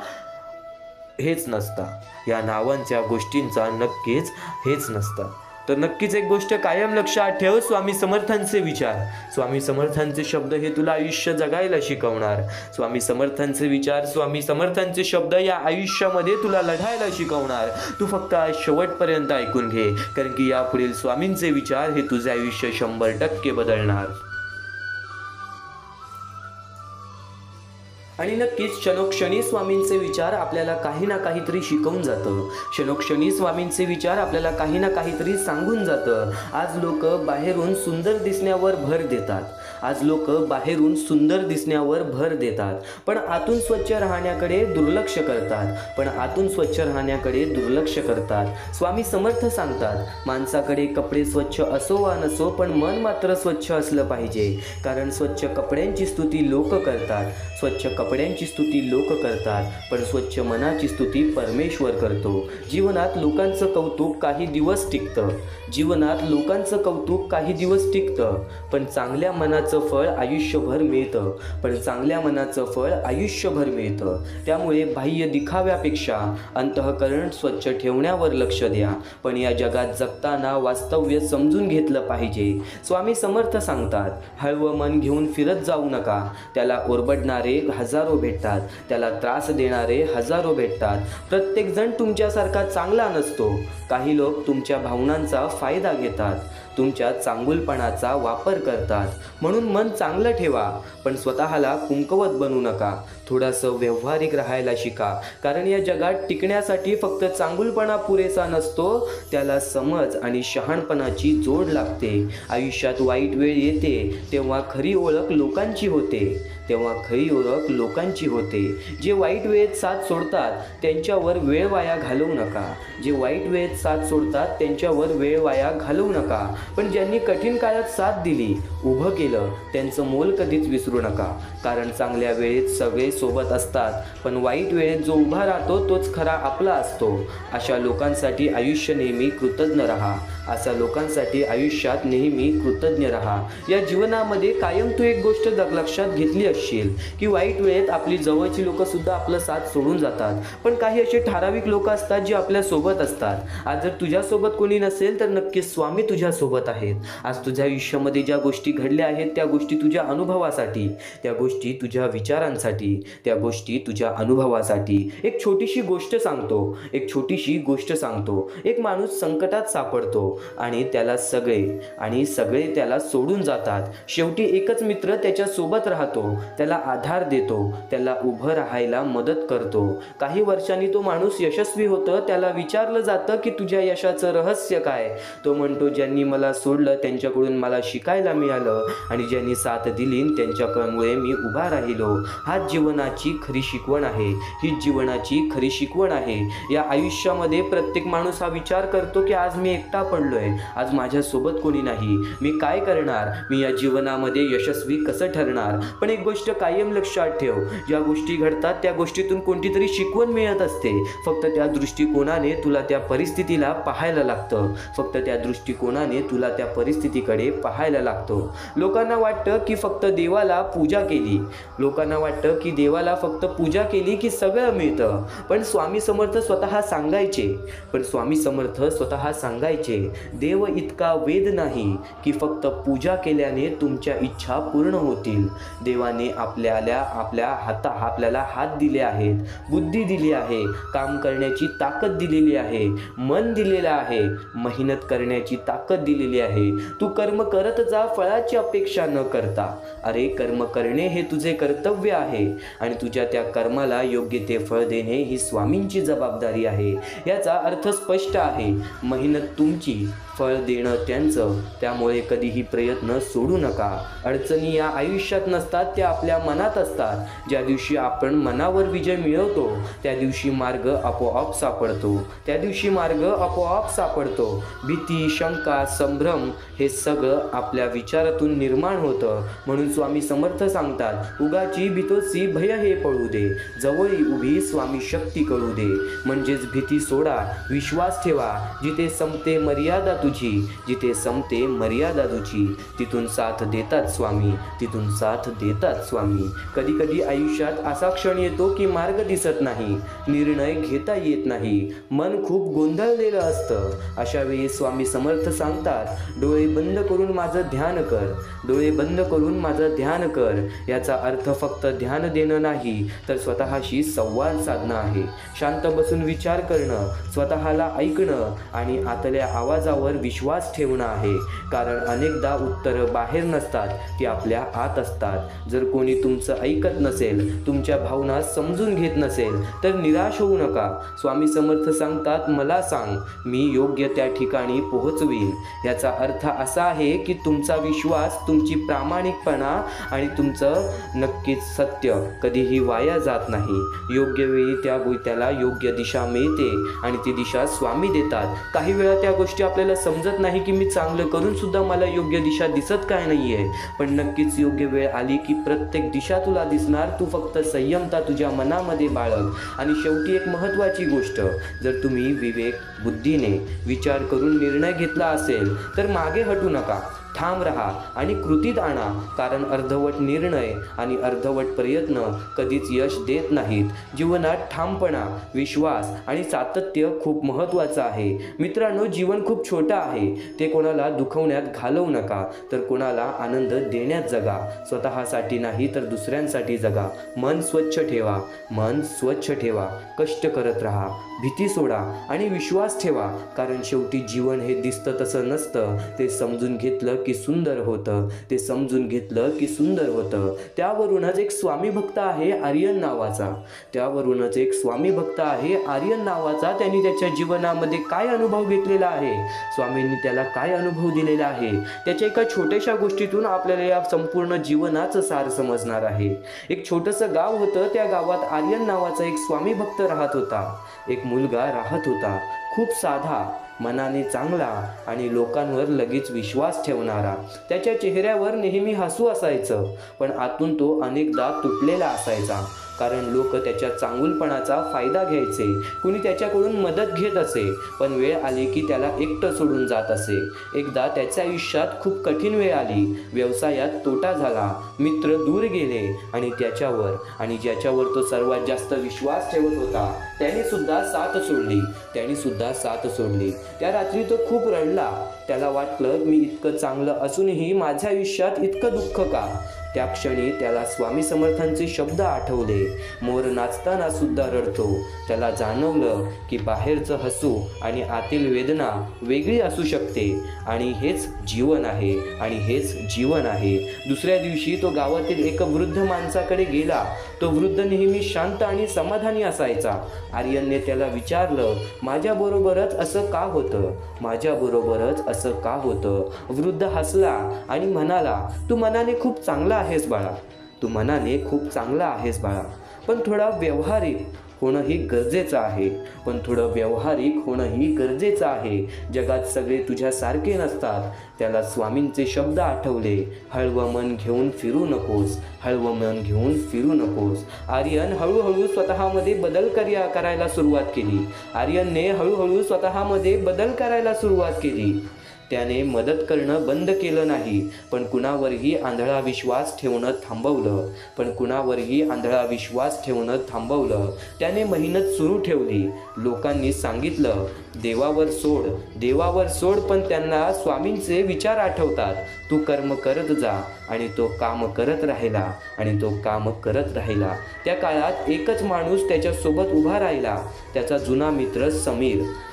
हेच नसता, या नावांच्या गोष्टींचा नक्कीच हेच नसतं. तर नक्कीच एक गोष्ट कायम लक्षात ठेव, स्वामी समर्थांचे विचार, स्वामी समर्थांचे शब्द हे तुला आयुष्य जगायला शिकवणार. स्वामी समर्थांचे विचार, स्वामी समर्थांचे शब्द या आयुष्यामध्ये तुला लढायला शिकवणार. तू फक्त आज शेवटपर्यंत ऐकून घे, कारण की यापुढील स्वामींचे विचार हे तुझे आयुष्य 100% बदलणार. आणि नक्कीच क्षणोक्षणी स्वामींचे विचार आपल्याला काही ना काहीतरी शिकवून जातं. क्षणोक्षणी स्वामींचे विचार आपल्याला काही ना काहीतरी सांगून जातं. आज लोक बाहेरून सुंदर दिसण्यावर भर देतात, आज लोक बाहेरून सुंदर दिसण्यावर भर देतात, पण आतून स्वच्छ राहण्याकडे दुर्लक्ष करतात. स्वामी समर्थ सांगतात, माणसाकडे कपडे स्वच्छ असो वा नसो पण मन मात्र स्वच्छ असलं पाहिजे, कारण स्वच्छ कपड्यांची स्तुती लोक करतात. स्वच्छ कपड्यांची स्तुती लोक करतात, पण स्वच्छ मनाची स्तुती परमेश्वर करतो. जीवनात लोकांचं कौतुक काही दिवस टिकतं, पण चांगल्या मनाचं फळ आयुष्यभर मिळतं. त्यामुळे बाह्य दिखाव्यापेक्षा अंतःकरण स्वच्छ ठेवण्यावर लक्ष द्या. पण या जगात जगताना वास्तव्य समजून घेतलं पाहिजे. स्वामी समर्थ सांगतात, हळवं मन घेऊन फिरत जाऊ नका. त्याला ओरबडणारे हजारो भेटतात, त्याला त्रास देणारे हजारो भेटतात. प्रत्येकजण तुमच्यासारखा चांगला नसतो. काही लोक तुमच्या भावनांचा फायदा घेतात, तुमच्या चांगुलपणाचा वापर करतात. म्हणून मन चांगलं ठेवा, पण स्वतःला कुंकवत बनू नका. थोडंसं व्यावहारिक राहायला शिका, कारण या जगात टिकण्यासाठी फक्त चांगुलपणा पुरेसा नसतो, त्याला समज आणि शहाणपणाची जोड लागते. आयुष्यात वाईट वेळ येते तेव्हा खरी ओळख लोकांची होते. जे वाईट वेळेत साथ सोडतात त्यांच्यावर वेळ वाया घालवू नका. पण ज्यांनी कठीण काळात साथ दिली, उभं केलं, त्यांचं मोल कधीच विसरू नका. कारण चांगल्या वेळेत सगळे सोबत असतात, पण वाईट वेळेत जो उभा राहतो तोच खरा आपला असतो. अशा लोकांसाठी आयुष्यात नेहमी कृतज्ञ राहा. या जीवनामध्ये कायम तू एक गोष्ट लक्षात घेतली असशील की वाईट वेळेत आपली जवळची लोक सुद्धा आपलं साथ सोडून जातात, पण काही असे ठराविक लोक असतात जे आपल्या सोबत असतात. आज जर तुझ्यासोबत कोणी नसेल तर नक्कीच स्वामी तुझ्यासोबत आहेत. आज तुझ्या आयुष्यामध्ये ज्या गोष्टी घडल्या आहेत त्या गोष्टी तुझ्या अनुभवासाठी, त्या गोष्टी तुझ्या विचारांसाठी, त्या गोष्टी तुझ्या अनुभवासाठी. एक छोटीशी गोष्ट सांगतो. एक माणूस संकटात सापडतो आणि सगळे त्याला सोडून जातात. शेवटी एकच मित्र त्याच्या सोबत राहतो, त्याला आधार देतो, त्याला उभं राहायला मदत करतो. काही वर्षांनी तो माणूस यशस्वी होतो. त्याला विचारलं जातं की तुझ्या यशाचं रहस्य काय? तो म्हणतो, ज्यांनी मला सोडलं त्यांच्याकडून मला शिकायला मिळालं, आणि ज्यांनी साथ दिली त्यांच्यामुळे मी उभा राहिलो. हीच जीवनाची खरी शिकवण आहे. या आयुष्यामध्ये प्रत्येक माणूस हा विचार करतो की आज मी एकटा पडलोय, आज माझ्यासोबत कोणी नाही, मी काय करणार, मी या जीवनामध्ये यशस्वी कसं ठरणार? पण एक गोष्ट कायम लक्षात ठेव, ज्या गोष्टी घडतात त्या गोष्टीतून कोणती तरी शिकवण मिळत असते. फक्त त्या दृष्टिकोनाने तुला त्या परिस्थितीला पाहायला लागतं, परिस्थितीकडे पाहायला लागतो. लोकांना वाटतं की देवाला फक्त पूजा केली की सगळं मिळतं. पण स्वामी समर्थ स्वतः सांगायचे, देव इतका वेद नाही की फक्त पूजा केल्याने तुमच्या इच्छा पूर्ण होतील. देवाने आपल्याला हात दिले आहेत, बुद्धी दिली आहे, काम करण्याची ताकद दिलेली आहे, मन दिलेलं आहे, मेहनत करण्याची ताकद दिलेली आहे. तू कर्म करत जा, फळाची अपेक्षा न करता. अरे, कर्म करणे हे तुझे कर्तव्य आहे आणि तुझ्या त्या कर्माला योग्य ते फळ देणे ही स्वामींची जबाबदारी आहे. याचा अर्थ स्पष्ट आहे, मेहनत तुमची, फळ देणं त्यांचं. त्यामुळे कधीही प्रयत्न सोडू नका. अडचणी या आयुष्यात नसतात, त्या आपल्या मनात असतात. ज्या दिवशी आपण मनावर विजय मिळवतो त्या दिवशी मार्ग आपोआप सापडतो. भीती, शंका, संभ्रम हे सगळं आपल्या विचारातून निर्माण होतं. म्हणून स्वामी समर्थ सांगतात, उगाची भीतोसी भय हे पळू दे, जवळी उभी स्वामी शक्ती कळू दे. म्हणजेच भीती सोडा, विश्वास ठेवा. जिथे संपते मर्यादा तुझी, तिथून साथ देतात स्वामी. कधी कधी आयुष्यात असा क्षण येतो की मार्ग दिसत नाही, निर्णय घेता येत नाही, मन खूप गोंधळलेलं असतं. अशा वेळी स्वामी समर्थ सांगतात, डोळे बंद करून माझं ध्यान कर. याचा अर्थ फक्त ध्यान देणं नाही, तर स्वतःशी संवाद साधणं आहे. शांत बसून विचार करणं, स्वतःला ऐकणं आणि आतल्या आवाजावर विश्वास ठेवणं आहे. कारण अनेकदा उत्तरं बाहेर नसतात, ती आपल्या आत असतात. जर कोणी तुमचं ऐकत नसेल, तुमच्या भावना समजून घेत नसेल, तर निराश होऊ नका. स्वामी समर्थ सांगतात, मला सांग, मी योग्य त्या ठिकाणी पोहोचवीन. याचा अर्थ असा आहे की तुमचा विश्वास, तुमची प्रामाणिकपणा आणि तुमचं नक्कीच सत्य कधीही वाया जात नाही. योग्य वेळी त्याला योग्य दिशा मिळते आणि ती दिशा स्वामी देतात. काही वेळा त्या गोष्टी आपल्याला समजत नाही की मी चांगलं करून सुद्धा मला योग्य दिशा दिसत काय नाही आहे, पण नक्कीच योग्य वेळ आली की प्रत्येक दिशा तुला दिसणार. तू फक्त संयमता तुझ्या मनामध्ये बाळग. आणि शेवटी एक महत्त्वाची गोष्ट, जर तुम्ही विवेक बुद्धीने विचार करून निर्णय घेतला असेल तर मागे हटू नका, ठाम राहा आणि कृतीत आणा. कारण अर्धवट निर्णय आणि अर्धवट प्रयत्न कधीच यश देत नाहीत. जीवनात ठामपणा, विश्वास आणि सातत्य खूप महत्त्वाचं आहे. मित्रांनो, जीवन खूप छोटं आहे. ते कोणाला दुखवण्यात घालवू नका, तर कोणाला आनंद देण्यात जगा. स्वतःसाठी नाही तर दुसऱ्यांसाठी जगा. मन स्वच्छ ठेवा, मन स्वच्छ ठेवा. कष्ट करत राहा, भीती सोडा आणि विश्वास ठेवा. कारण शेवटी जीवन हे दिसतं तसं नसतं. ते समजून घेतलं की सुंदर होतं. ते समजून घेतलं की सुंदर होतं. त्यावरूनच एक स्वामी भक्त आहे आर्यन नावाचा. त्यांनी त्याच्या जीवनामध्ये काय अनुभव घेतलेला आहे, स्वामींनी त्याला काय अनुभव दिलेला आहे, त्याच्या एका छोट्याशा गोष्टीतून आपल्याला या संपूर्ण जीवनाचं सार समजणार आहे. एक छोटंसं गाव होतं. त्या गावात आर्यन नावाचा एक स्वामी भक्त राहत होता. एक मुलगा राहत होता, खूप साधा, मनाने चांगला आणि लोकांवर लगेच विश्वास ठेवणारा. त्याच्या चेहऱ्यावर नेहमी हसू असायचं, पण आतून तो अनेकदा तुटलेला असायचा. कारण लोक त्याच्या चांगुलपणाचा फायदा घ्यायचे. कुणी त्याच्याकडून मदत घेत असे, पण वेळ आली की त्याला एकटं सोडून जात असे. एकदा त्याच्या आयुष्यात खूप कठीण वेळ आली. व्यवसायात तोटा झाला, मित्र दूर गेले आणि ज्याच्यावर तो सर्वात जास्त विश्वास ठेवत होता त्याने सुद्धा साथ सोडली. त्या रात्री तो खूप रडला. त्याला वाटलं, मी इतकं चांगलं असूनही माझ्या आयुष्यात इतकं दुःख का? त्या क्षणी त्याला स्वामी समर्थांचे शब्द आठवले, मोर नाचताना सुद्धा रडतो. त्याला जाणवलं की बाहेरचं हसू आणि आतील वेदना वेगळी असू शकते आणि हेच जीवन आहे. दुसऱ्या दिवशी तो गावातील एका वृद्ध माणसाकडे गेला. तो वृद्ध नेहमी शांत आणि समाधानी असायचा. आर्यनने त्याला विचारलं, माझ्याबरोबरच असं का होतं? वृद्ध हसला आणि म्हणाला, तू मनाने खूप चांगला आहेस बाळा, पण थोडा व्यावहारिक होणंही गरजेचं आहे. जगात सगळे तुझ्यासारखे नसतात. त्याला स्वामींचे शब्द आठवले, हळवं मन घेऊन फिरू नकोस. आर्यन हळूहळू स्वतःमध्ये बदल करायला सुरुवात केली. त्याने मदत करणं बंद केलं नाही, पण कुणावरही आंधळा विश्वास ठेवणं थांबवलं. त्याने मेहनत सुरू ठेवली. लोकांनी सांगितलं, देवावर सोड, पण त्यांना स्वामींचे विचार आठवतात. तू कर्म करत जा आणि तो काम करत राहिला. त्या काळात एकच माणूस त्याच्यासोबत उभा राहिला, त्याचा जुना मित्र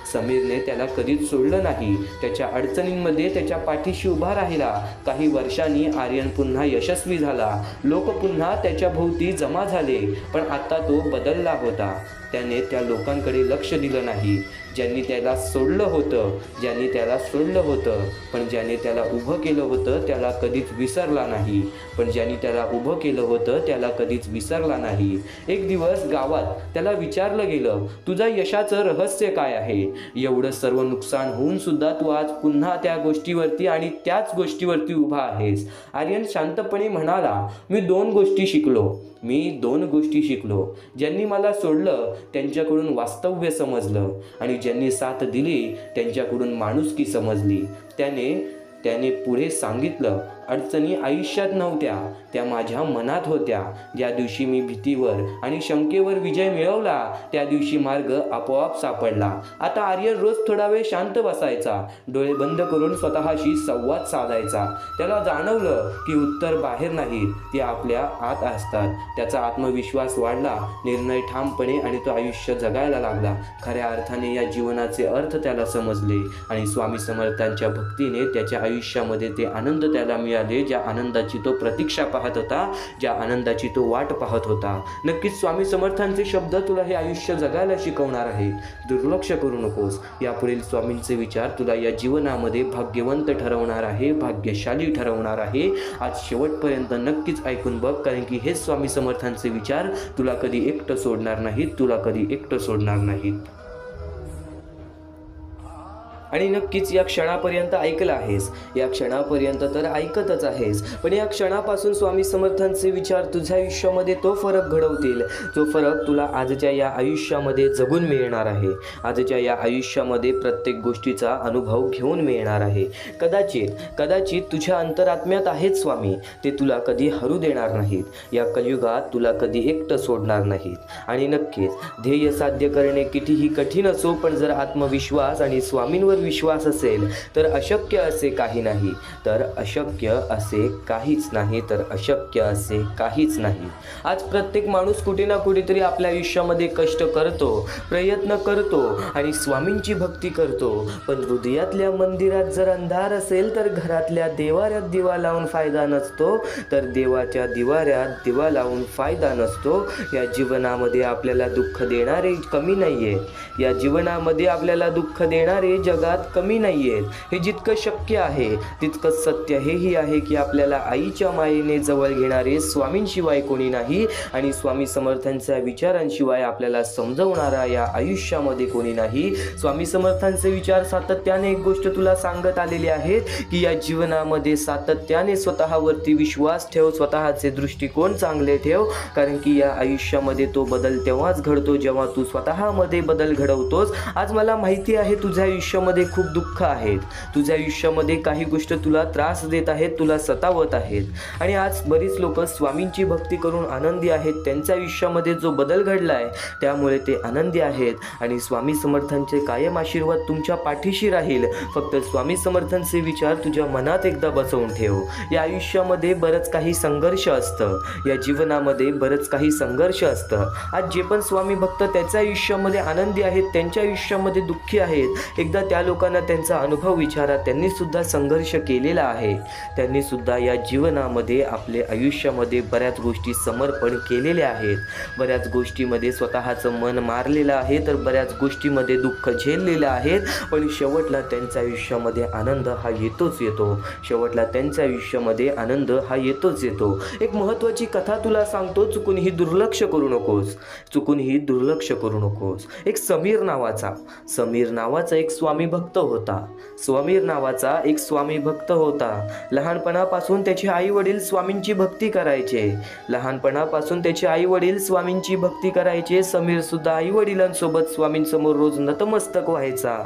समीरने त्याला कधीच सोडलं नाही. त्याच्या अडचणींमध्ये त्याच्या पाठीशी उभा राहिला. काही वर्षांनी आर्यन पुन्हा यशस्वी झाला. लोक पुन्हा त्याच्या भोवती जमा झाले, पण आता तो बदलला होता. त्याने त्या लोकांकडे लक्ष दिलं नाही ज्यांनी त्याला सोडलं होतं, पण ज्याने त्याला उभं केलं होतं त्याला कधीच विसरला नाही. एक दिवस गावात त्याला विचारलं गेलं, तुझ्या यशाचं रहस्य काय आहे? एवढं सर्व नुकसान होऊन सुद्धा तू आज पुन्हा त्याच गोष्टीवरती उभा आहेस. आर्यन शांतपणे म्हणाला, मी दोन गोष्टी शिकलो. ज्यांनी मला सोडलं त्यांच्याकडून वास्तव्य समजलं आणि ज्यांनी साथ दिली त्यांच्याकडून माणुसकी समजली. त्याने पुढे सांगितलं, अडचणी आयुष्यात नव्हत्या, त्या माझ्या मनात होत्या. ज्या दिवशी मी भीतीवर आणि शंकेवर विजय मिळवला त्या दिवशी मार्ग आपोआप सापडला. आता आर्यन रोज थोडा वेळ शांत बसायचा, डोळे बंद करून स्वतःशी संवाद साधायचा. त्याला जाणवलं की उत्तर बाहेर नाहीत, ते आपल्या आत असतात. त्याचा आत्मविश्वास वाढला, निर्णय ठामपणे आणि तो आयुष्य जगायला लागला. खऱ्या अर्थाने या जीवनाचे अर्थ त्याला समजले आणि स्वामी समर्थांच्या भक्तीने त्याच्या आयुष्यामध्ये ते आनंद त्याला मिळाले, ज्या आनंदाची तो प्रतीक्षा पाहत होता, ज्या आनंदाची तो वाट पाहत होता. नक्कीच स्वामी समर्थांचे शब्द तुला हे आयुष्य जगायला शिकवणार आहे. दुर्लक्ष करू नकोस. यापुढील स्वामींचे विचार तुला या जीवनामध्ये भाग्यवंत ठरवणार आहे, भाग्यशाली ठरवणार आहे. आज शेवटपर्यंत नक्कीच ऐकून बघ, कारण की हेच स्वामी समर्थांचे विचार तुला कधी एकटं सोडणार नाहीत. आणि नक्कीच या क्षणापर्यंत ऐकलं आहेस, या क्षणापर्यंत तर ऐकतच आहेस, पण या क्षणापासून स्वामी समर्थांचे विचार तुझ्या आयुष्यामध्ये तो फरक घडवतील, जो फरक तुला आजच्या या आयुष्यामध्ये जगून मिळणार आहे, आजच्या या आयुष्यामध्ये प्रत्येक गोष्टीचा अनुभव घेऊन मिळणार आहे. कदाचित तुझ्या अंतरात्म्यात आहेत स्वामी, ते तुला कधी हरू देणार नाहीत, या कलियुगात तुला कधी एकटं सोडणार नाहीत. आणि नक्कीच ध्येय साध्य करणे कितीही कठीण असो, पण जर आत्मविश्वास आणि स्वामींवर विश्वास असेल तर अशक्य असे काही नाही, तर अशक्य असे काहीच नाही, तर अशक्य असे काहीच नाही. आज प्रत्येक माणूस कुठे ना कुठेतरी आपल्या आयुष्यामध्ये कष्ट करतो, प्रयत्न करतो आणि स्वामींची भक्ती करतो, पण हृदयातल्या मंदिरात जर अंधार असेल तर घरातल्या देवाऱ्यात दिवा लावून फायदा नसतो, तर देवाच्या दिवाऱ्यात दिवा लावून फायदा नसतो. या जीवनामध्ये आपल्याला दुःख देणारे कमी नाही आहेत, या जीवनामध्ये आपल्याला दुःख देणारे जगात कमी नाही आहेत. हे जितकं शक्य आहे तितकंच सत्य हेही आहे की आपल्याला आईच्या मायेने जवळ घेणारे स्वामींशिवाय कोणी नाही आणि स्वामी समर्थांच्या विचारांशिवाय आपल्याला समजवणारा या आयुष्यामध्ये कोणी नाही. स्वामी समर्थांचे विचार सातत्याने एक गोष्ट तुला सांगत आलेले आहेत की या जीवनामध्ये सातत्याने स्वतःवरती विश्वास ठेव, स्वतःचे दृष्टिकोन चांगले ठेव, कारण की या आयुष्यामध्ये तो बदल तेव्हाच घडतो जेव्हा तू स्वतःमध्ये बदल घडवतोस. आज मला माहिती आहे तुझ्या आयुष्यामध्ये खूप दुःख आहेत, तुझ्या आयुष्यामध्ये काही गोष्ट तुला त्रास देत आहेत, तुला सतावत आहेत आणि आज बरीच लोक स्वामींची भक्ती करून आनंदी आहेत. त्यांच्या आयुष्यामध्ये जो बदल घडला आहे त्यामुळे ते आनंदी आहेत आणि स्वामी समर्थांचे कायम आशीर्वाद तुमच्या पाठीशी राहील. फक्त स्वामी समर्थांचे विचार तुझ्या मनात एकदा बसवून ठेव. या आयुष्यामध्ये बरंच काही संघर्ष असतं, या जीवनामध्ये बरंच काही संघर्ष असतं. आज जे पण स्वामी भक्त त्याच्या आयुष्यामध्ये आनंदी आहेत, त्यांच्या आयुष्यामध्ये दुःखी आहेत, एकदा त्या लोकांना त्यांचा अनुभव विचारा. त्यांनी सुद्धा संघर्ष केलेला आहे, त्यांनी सुद्धा या जीवनामध्ये आपले आयुष्यामध्ये बऱ्याच गोष्टी समर्पण केलेल्या आहेत, बऱ्याच गोष्टीमध्ये स्वतःचं मन मारलेलं आहे, तर बऱ्याच गोष्टीमध्ये दुःख झेललेलं आहेत, पण शेवटला त्यांच्या आयुष्यामध्ये आनंद हा येतोच येतो, शेवटला त्यांच्या आयुष्यामध्ये आनंद हा येतोच येतो. एक महत्त्वाची कथा तुला सांगतो, चुकूनही दुर्लक्ष करू नकोस, चुकूनही दुर्लक्ष करू नकोस. एक समीर नावाचा एक स्वामी भक्त होता. समीर नावाचा एक स्वामी भक्त होता. लहानपणापासून त्याचे आई वडील स्वामींची भक्ती करायचे, लहानपणापासून त्याचे आई वडील स्वामींची भक्ती करायचे. समीर सुद्धा आई वडिलांसोबत स्वामींसमोर रोज नतमस्तक व्हायचा,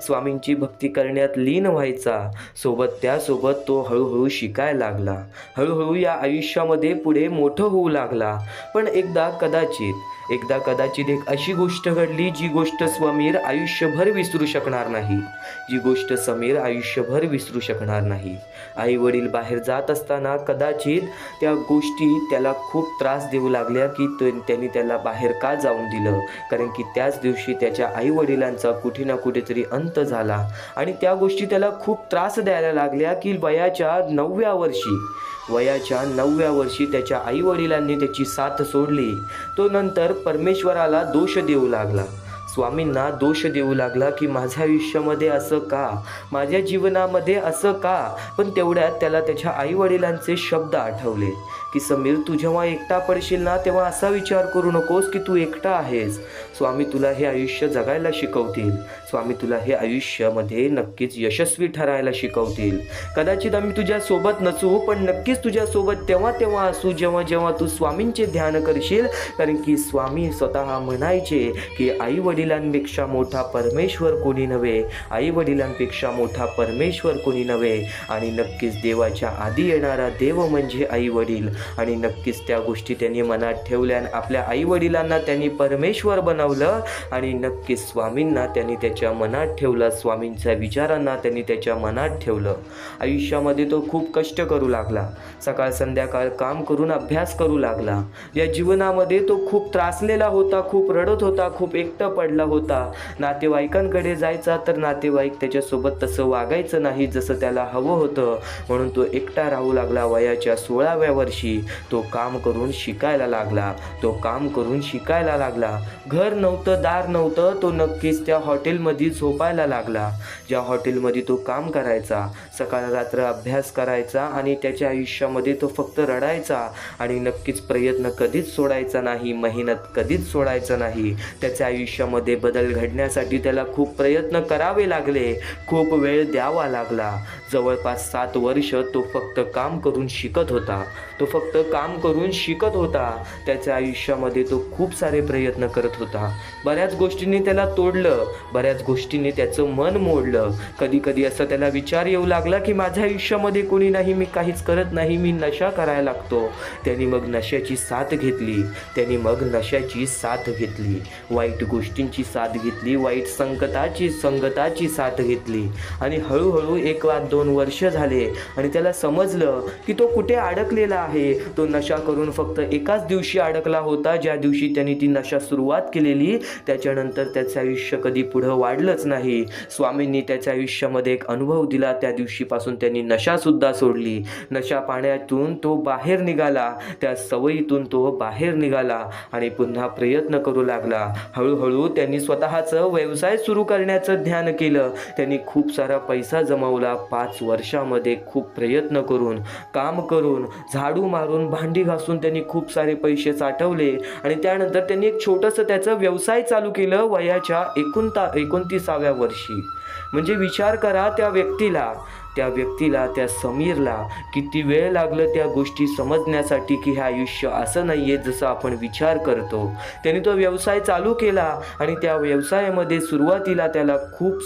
स्वामींची भक्ती करण्यात लीन व्हायचा. त्यासोबत तो हळूहळू शिकायला लागला, हळूहळू या आयुष्यामध्ये पुढे मोठं होऊ लागला. पण एकदा कदाचित एक अशी गोष्ट घडली जी गोष्ट समीर आयुष्यभर विसरू शकणार नाही, जी गोष्ट समीर आयुष्यभर विसरू शकणार नाही. आई वडील बाहेर जात असताना कदाचित त्या गोष्टी त्याला खूप त्रास देऊ लागल्या की त्यांनी त्याला बाहेर का जाऊन दिलं, कारण की त्याच दिवशी त्याच्या आई वडिलांचा कुठे ना कुठेतरी अंत झाला आणि त्या गोष्टी त्याला खूप त्रास द्यायला लागल्या की वयाच्या 9व्या वर्षी त्याच्या आई वडिलांनी त्याची साथ सोडली. तो नंतर परमेश्वराला दोष देऊ लागला, स्वामींना दोष देऊ लागला की माझ्या आयुष्यामध्ये असं का, माझ्या जीवनामध्ये असं का. पण तेवढ्यात त्याला त्याच्या आई वडिलांचे शब्द आठवले की समीर, तू जेव्हा एकटा पडशील ना तेव्हा असा विचार करू नकोस की तू एकटा आहेस. स्वामी तुला हे आयुष्य जगायला शिकवतील, स्वामी तुला हे आयुष्यामध्ये नक्कीच यशस्वी ठरायला शिकवतील. कदाचित आम्ही तुझ्यासोबत नसू, पण नक्कीच तुझ्यासोबत तेव्हा असू जेव्हा तू स्वामींचे ध्यान करशील. कारण की स्वामी स्वतः म्हणायचे की आई वडिलांपेक्षा मोठा परमेश्वर कोणी नव्हे, आई वडिलांपेक्षा मोठा परमेश्वर कोणी नव्हे. आणि नक्कीच देवाच्या आधी येणारा देव म्हणजे आई वडील. आणि नक्कीच त्या गोष्टी त्यांनी मनात ठेवल्या, आपल्या आई वडिलांना त्यांनी परमेश्वर बनवलं आणि नक्कीच स्वामींना त्यांनी त्याच्या मनात ठेवलं, स्वामींच्या विचारांना त्यांनी त्याच्या मनात ठेवलं. आयुष्यामध्ये तो खूप कष्ट करू लागला, सकाळ संध्याकाळ काम करून अभ्यास करू लागला. या जीवनामध्ये तो खूप त्रासलेला होता, खूप रडत होता, खूप एकटं पडला होता. नातेवाईकांकडे जायचा तर नातेवाईक त्याच्यासोबत तसं वागायचं नाही जसं त्याला हवं होतं, म्हणून तो एकटा राहू लागला. वयाच्या 16व्या वर्षी वर्षी तो काम करून शिकायला लागला. घर नव्हतं, दार नव्हतं, तो नक्कीच त्या हॉटेलमध्ये झोपायला लागला. ज्या हॉटेलमध्ये तो काम करायचा, सकाळ रात्र अभ्यास करायचा आणि त्याच्या आयुष्यामध्ये तो फक्त रडायचा आणि नक्कीच प्रयत्न कधीच सोडायचा नाही, मेहनत कधीच सोडायचा नाही. त्याच्या आयुष्यामध्ये बदल घडण्यासाठी त्याला खूप प्रयत्न करावे लागले, खूप वेळ द्यावा लागला. जवळपास 7 वर्ष तो फक्त काम करून शिकत होता. त्याच्या आयुष्यामध्ये तो खूप सारे प्रयत्न करत होता. बऱ्याच गोष्टींनी त्याला तोडलं, बऱ्याच गोष्टींनी त्याचं मन मोडलं. कधी असं त्याला विचार येऊ लागला की माझ्या आयुष्यामध्ये कोणी नाही, मी काहीच करत नाही, मी नशा करायला लागतो. त्यांनी मग नशाची साथ घेतली, वाईट गोष्टींची साथ घेतली, वाईट संगताची साथ घेतली आणि हळूहळू 1-2 वर्ष झाले आणि त्याला समजलं की तो कुठे अडकलेला आहे. तो नशा करून फक्त एकाच दिवशी अडकला होता, ज्या दिवशी त्यांनी ती नशा सुरुवात केलेली. त्याच्यानंतर त्याचं आयुष्य कधी पुढं वाढलंच नाही. स्वामींनी त्याच्या आयुष्यामध्ये एक अनुभव दिला. त्या दिवशीपासून त्यांनी नशासुद्धा सोडली. नशा पाण्यातून तो बाहेर निघाला, त्या सवयीतून तो बाहेर निघाला आणि पुन्हा प्रयत्न करू लागला. हळूहळू त्यांनी स्वतःचं व्यवसाय सुरू करण्याचं ध्यान केलं. त्यांनी खूप सारा पैसा जमवला. 5 वर्षामध्ये खूप प्रयत्न करून, काम करून, झाडू मारून, भांडी घासून त्यांनी खूप सारे पैसे साठवले आणि त्यानंतर त्यांनी एक छोटंसं त्याचं व्यवसाय चालू केलं वयाच्या 29व्या वर्षी. म्हणजे विचार करा, त्या समीरला किती वेळ लागलं त्या गोष्टी समजण्यासाठी की हे आयुष्य असं नाही आहे जसं आपण विचार करतो. त्याने तो व्यवसाय चालू केला आणि त्या व्यवसायामध्ये सुरुवातीला त्याला खूप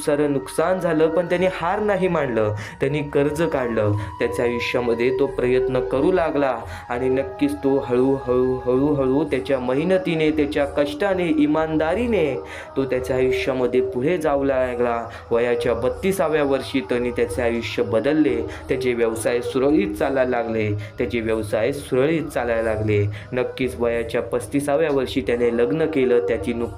सारं नुकसान झालं, पण त्यांनी हार नाही मानलं. त्यांनी कर्ज काढलं. त्याच्या आयुष्यामध्ये तो प्रयत्न करू लागला आणि नक्कीच तो हळूहळू त्याच्या मेहनतीने, त्याच्या कष्टाने, इमानदारीने तो त्याच्या आयुष्यामध्ये पुढे जाऊ लागला. वयाच्या 32व्या वर्षी त्यांनी त्याचे आयुष्य बदलले. त्याचे व्यवसाय सुरळीत चालायला लागले. नक्कीच वयाच्या 35व्या वर्षी त्याने लग्न केलं.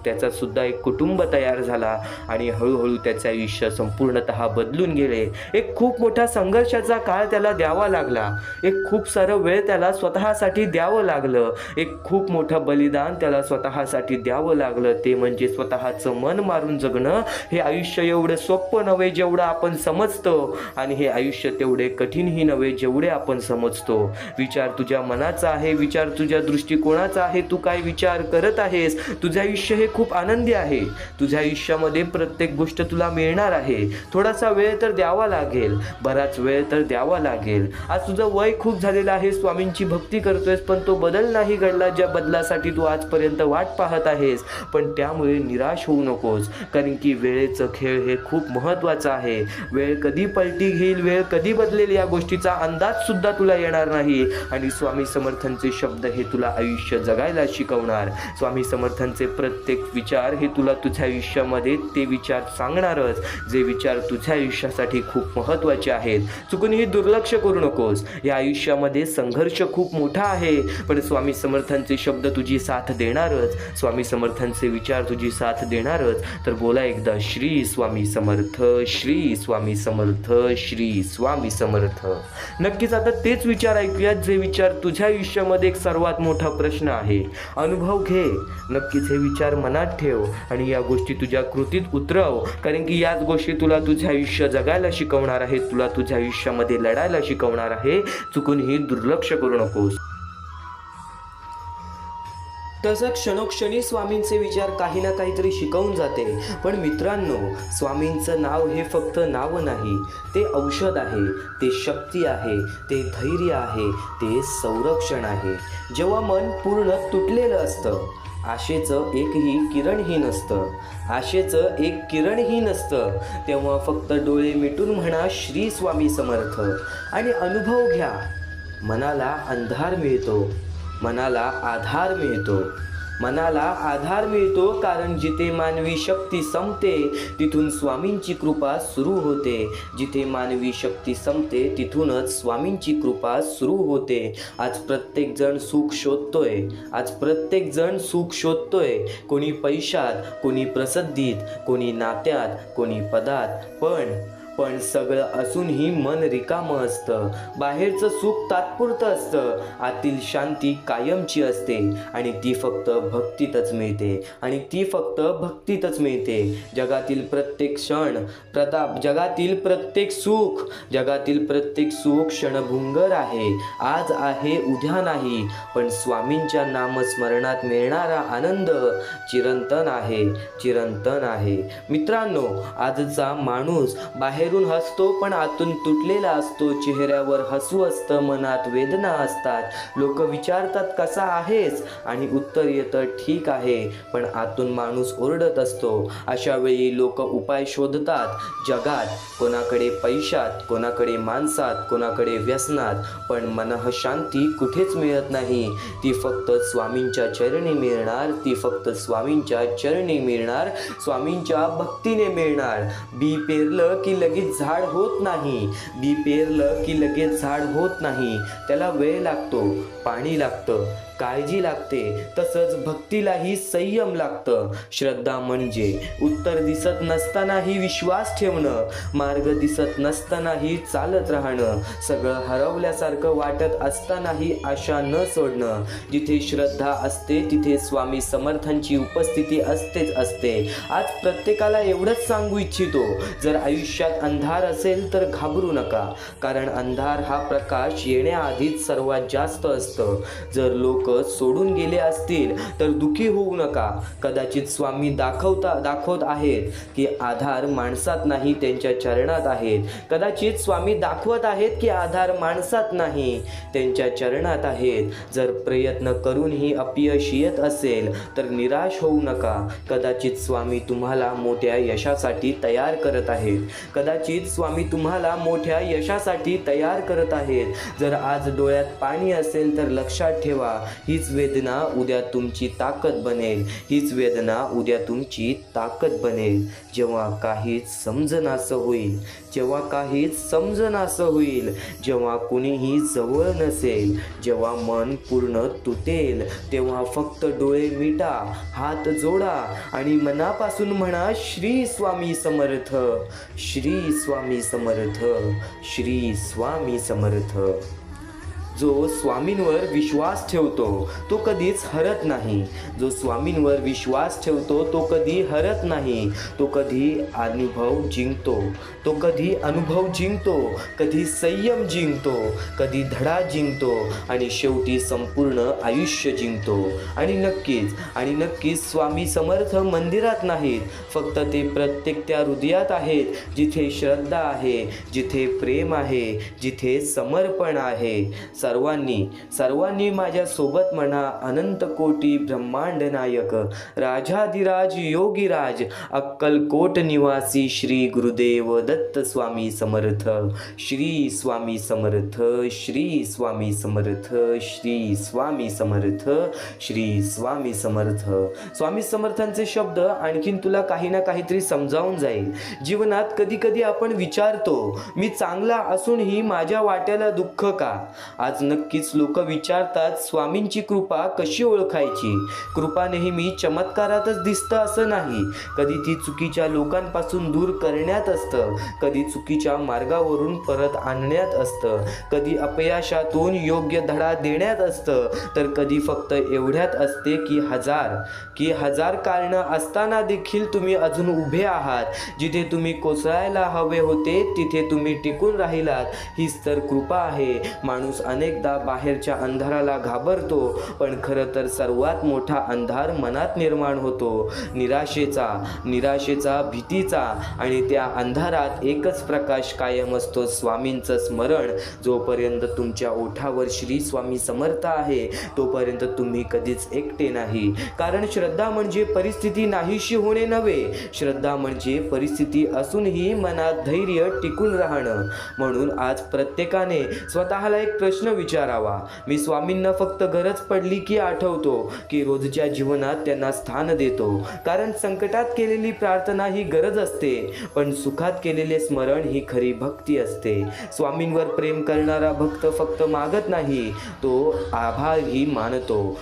त्याचा सुद्धा एक कुटुंब तयार झाला आणि हळूहळू त्याचे आयुष्य संपूर्णतः बदलून गेले. एक खूप मोठा संघर्षाचा काळ त्याला द्यावा लागला. एक खूप सारं वेळ त्याला स्वतःसाठी द्यावं लागलं. एक खूप मोठं बलिदान त्याला स्वतःसाठी द्यावं लागलं. ते म्हणजे स्वतःचं मन मारून जगणं. हे आयुष्य एवढं सोपं नव्हे जेवढं आपण समजतो आणि हे आयुष्य तेवढे कठीणही नव्हे जेवढे आपण समजतो. विचार तुझ्या मनाचा आहे, विचार तुझ्या दृष्टिकोनाचा आहे. तू काय विचार करत आहेस? तुझं आयुष्य हे खूप आनंदी आहे. तुझ्या आयुष्यामध्ये प्रत्येक गोष्ट तुला मिळणार आहे. थोडासा वेळ तर द्यावा लागेल, बराच वेळ तर द्यावा लागेल. आज तुझं वय खूप झालेलं आहे, स्वामींची भक्ती करतोयस, पण तो बदल नाही घडला ज्या बदलासाठी तू आजपर्यंत वाट पाहत आहेस. पण त्यामुळे निराश होऊ नकोस, कारण की वेळेचं खेळ हे खूप महत्त्वाचं आहे. वेळ कधी पलटी घेईल, वेळ कधी बदलेल या गोष्टीचा अंदाज सुद्धा तुला येणार नाही. आणि स्वामी समर्थांचे शब्द हे तुला आयुष्य जगायला शिकवणार. स्वामी समर्थांचे प्रत्येक विचार हे तुला तुझ्या आयुष्यामध्ये ते विचार सांगणारच, जे विचार तुझ्या आयुष्यासाठी खूप महत्त्वाचे आहेत. चुकूनही दुर्लक्ष करू नकोस. या आयुष्यामध्ये संघर्ष खूप मोठा आहे, पण स्वामी समर्थांचे शब्द तुझी साथ देणारच, स्वामी समर्थांचे विचार तुझी साथ देणारच. तर बोला एकदा, श्री स्वामी समर्थ, श्री स्वामी समर्थ, श्री स्वामी समर्थ. नक्कीच आता तेच विचार ऐकूयात जे विचार तुझ्या आयुष्यामध्ये एक सर्वात मोठा प्रश्न आहे. अनुभव घे, नक्कीच हे विचार मनात ठेव आणि या गोष्टी तुझ्या कृतीत उतरव, कारण की याच गोष्टी तुला तुझे आयुष्य जगायला शिकवणार आहे, तुला तुझ्या आयुष्यामध्ये लढायला शिकवणार आहे. चुकूनही दुर्लक्ष करू नकोस. तसं क्षणोक्षणी स्वामींचे विचार काही ना काहीतरी शिकवून जाते. पण मित्रांनो, स्वामींचं नाव हे फक्त नाव नाही, ते औषध आहे, ते शक्ती आहे, ते धैर्य आहे, ते संरक्षण आहे. जेव्हा मन पूर्ण तुटलेलं असतं, आशेचं एकही किरणही नसतं, तेव्हा फक्त डोळे मिटून म्हणा, श्री स्वामी समर्थ, आणि अनुभव घ्या. मनाला आधार मिळतो, कारण जिथे मानवी शक्ती संपते तिथून स्वामींची कृपा सुरू होते. जिथे मानवी शक्ती संपते तिथूनच स्वामींची कृपा सुरू होते. आज प्रत्येक जण सुख शोधतोय. कोणी पैशात, कोणी प्रसिद्धीत, कोणी नात्यात, कोणी पदात, पण सगळं असूनही मन रिकामं असतं. बाहेरचं सुख तात्पुरतं असतं, आतील शांती कायमची असते आणि ती फक्त भक्तीतच मिळते आणि ती फक्त भक्तीतच मिळते. जगातील प्रत्येक क्षण प्रताप, जगातील प्रत्येक सुख क्षणभंगुर आहे. आज आहे उद्या नाही, पण स्वामींच्या नामस्मरणात मिळणारा आनंद चिरंतन आहे. मित्रांनो, आजचा माणूस बाहेरून हसतो पण आतून तुटलेला असतो. चेहऱ्यावर हसू असतं, मनात वेदना असतात. लोक विचारतात कसा आहेस आणि उत्तर येतं ठीक आहे, पण आतून माणूस ओरडत असतो. अशा वेळी लोक उपाय शोधतात जगात, कोणाकडे पैशात, कोणाकडे माणसात, कोणाकडे व्यसनात, पण मनः शांती कुठेच मिळत नाही. ती फक्त स्वामींच्या चरणी मिळणार, स्वामींच्या भक्तीने मिळणार. बी पेरलं की लगेच झाड होत नाही. त्याला वेळ लागतो, पाणी लागतं, काळजी लागते. तसंच भक्तीलाही संयम लागतं. श्रद्धा म्हणजे उत्तर दिसत नसतानाही विश्वास ठेवणं, मार्ग दिसत नसतानाही चालत राहणं, सगळं हरवल्यासारखं वाटत असतानाही आशा न सोडणं. जिथे श्रद्धा असते तिथे स्वामी समर्थांची उपस्थिती असते. आज प्रत्येकाला एवढंच सांगू इच्छितो, जर आयुष्यात अंधार असेल तर घाबरू नका, कारण अंधार हा प्रकाश येण्याआधीच सर्वात जास्त असतं. जर लोक सोडून गेले असतील तर दुःखी होऊ नका. कदाचित स्वामी दाखवत आहेत की आधार माणसात नाही, त्यांच्या चरणात आहेत. कदाचित स्वामी दाखवत आहेत की आधार माणसात नाही, त्यांच्या चरणात आहेत. जर प्रयत्न करूनही अपयश येत असेल तर निराश होऊ नका. कदाचित स्वामी तुम्हाला मोठ्या यशासाठी तयार करत आहेत. जर आज डोळ्यात पाणी असेल तर लक्षात ठेवा, हीच वेदना उद्या तुमची ताकद बनेल. जेव्हा काहीच समजनासं होईल, जेव्हा कुणीही जवळ नसेल, जेव्हा मन पूर्ण तुटेल, तेव्हा फक्त डोळे मिटा, हात जोडा आणि मनापासून म्हणा, श्री स्वामी समर्थ, श्री स्वामी समर्थ, श्री स्वामी समर्थ. जो स्वामींवर विश्वास ठेवतो तो कधीच हरत नाही. तो कधी अनुभव जिंकतो, कधी संयम जिंकतो, कधी धडा जिंकतो आणि शेवटी संपूर्ण आयुष्य जिंकतो. आणि नक्कीच स्वामी समर्थ मंदिरात नाहीत, फक्त ते प्रत्येक त्या हृदयात आहेत, जिथे श्रद्धा आहे, जिथे प्रेम आहे, जिथे समर्पण आहे. सर्वांनी माझ्या सोबत म्हणा, अनंत कोटी ब्रह्मांड नायक, राजाधिराज योगीराज, अक्कलकोट निवासी श्री गुरुदेव दत्त स्वामी समर्थ. श्री स्वामी समर्थ, श्री स्वामी समर्थ, श्री स्वामी समर्थ, श्री स्वामी समर्थ. स्वामी समर्थांचे शब्द आणखीन तुला काही ना काहीतरी समजावून जाईल. जीवनात कधी आपण विचारतो, मी चांगला असूनही माझ्या वाट्याला दुःख का? आज नक्कीच लोक विचारतात, स्वामींची कृपा कशी ओळखायची? कृपा नेहमी चमत्कारातच दिसतं असं नाही. कधी ती चुकीच्या लोकांपासून दूर करण्यात असतं, कधी चुकीच्या मार्गावरून परत आणण्यात असतं, कधी अपयशातून योग्य धडा देण्यात असतं, तर कधी फक्त एवढ्यात असते की हजार कारणं असताना देखील तुम्ही अजून उभे आहात. जिथे तुम्ही कोसळायला हवे होते तिथे तुम्ही टिकून राहिलात. हीच तर कृपा आहे. माणूस अनेकदा बाहेरच्या अंधाराला घाबरतो, पण खरं तर सर्वात मोठा अंधार मनात निर्माण होतो, निराशेचा, भीतीचा. आणि त्या अंधारात एकच प्रकाश कायम असतो, स्वामींचं स्मरण. जोपर्यंत तुमच्या ओठावर श्री स्वामी समर्थ आहे तोपर्यंत तुम्ही कधीच एकटे नाही. कारण श्रद्धा म्हणजे परिस्थिती नाहीशी होणे नव्हे, श्रद्धा म्हणजे परिस्थिती असूनही मनात धैर्य टिकून राहणं. म्हणून आज प्रत्येकाने स्वतःला एक प्रश्न प्रश्न विचारावा. मी स्वामींना फक्त गरज पडली की आठवतो, की रोजच्या जीवनात त्यांना स्थान देतो. कारण संकटात केलेली प्रार्थना ही गरज असते, पण सुखात केलेले स्मरण ही खरी भक्ती असते. स्वामींवर प्रेम करणारा भक्त फक्त मागत नाही, तो आभारही मानतो.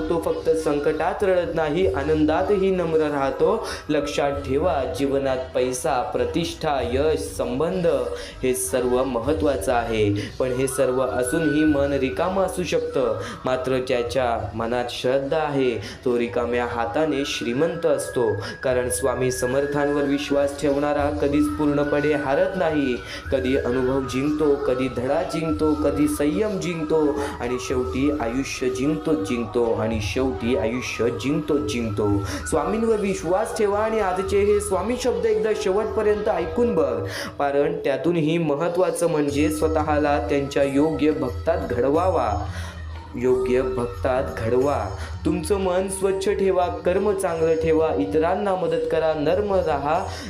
तो फक्त संकटात रडत नाही, आनंदातही नम्र राहतो. लक्षात ठेवा, जीवनात पैसा, प्रतिष्ठा, यश, संबंध हे सर्व महत्त्वाचं आहे, पण हे सर्व असूनही मन रिकामं असू शकतं. मात्र ज्याच्या मनात श्रद्धा आहे तो रिकाम्या हाताने श्रीमंत असतो. कारण स्वामी समर्थांवर विश्वास ठेवणारा कधीच पूर्णपणे हारत नाही. कधी अनुभव जिंकतो, कधी धडा जिंकतो, कधी संयम जिंकतो आणि शेवटी आयुष्य जिंकतो. स्वामींवर विश्वास ठेवा आणि आजचे हे स्वामी शब्द एकदा शेवटपर्यंत ऐकून बघ. कारण त्यातूनही महत्त्वाचं म्हणजे स्वतःला त्यांच्या योग्य भक्तात घडवा. तुमचं मन स्वच्छ ठेवा, कर्म चांगलं ठेवा, इतरांना मदत करा,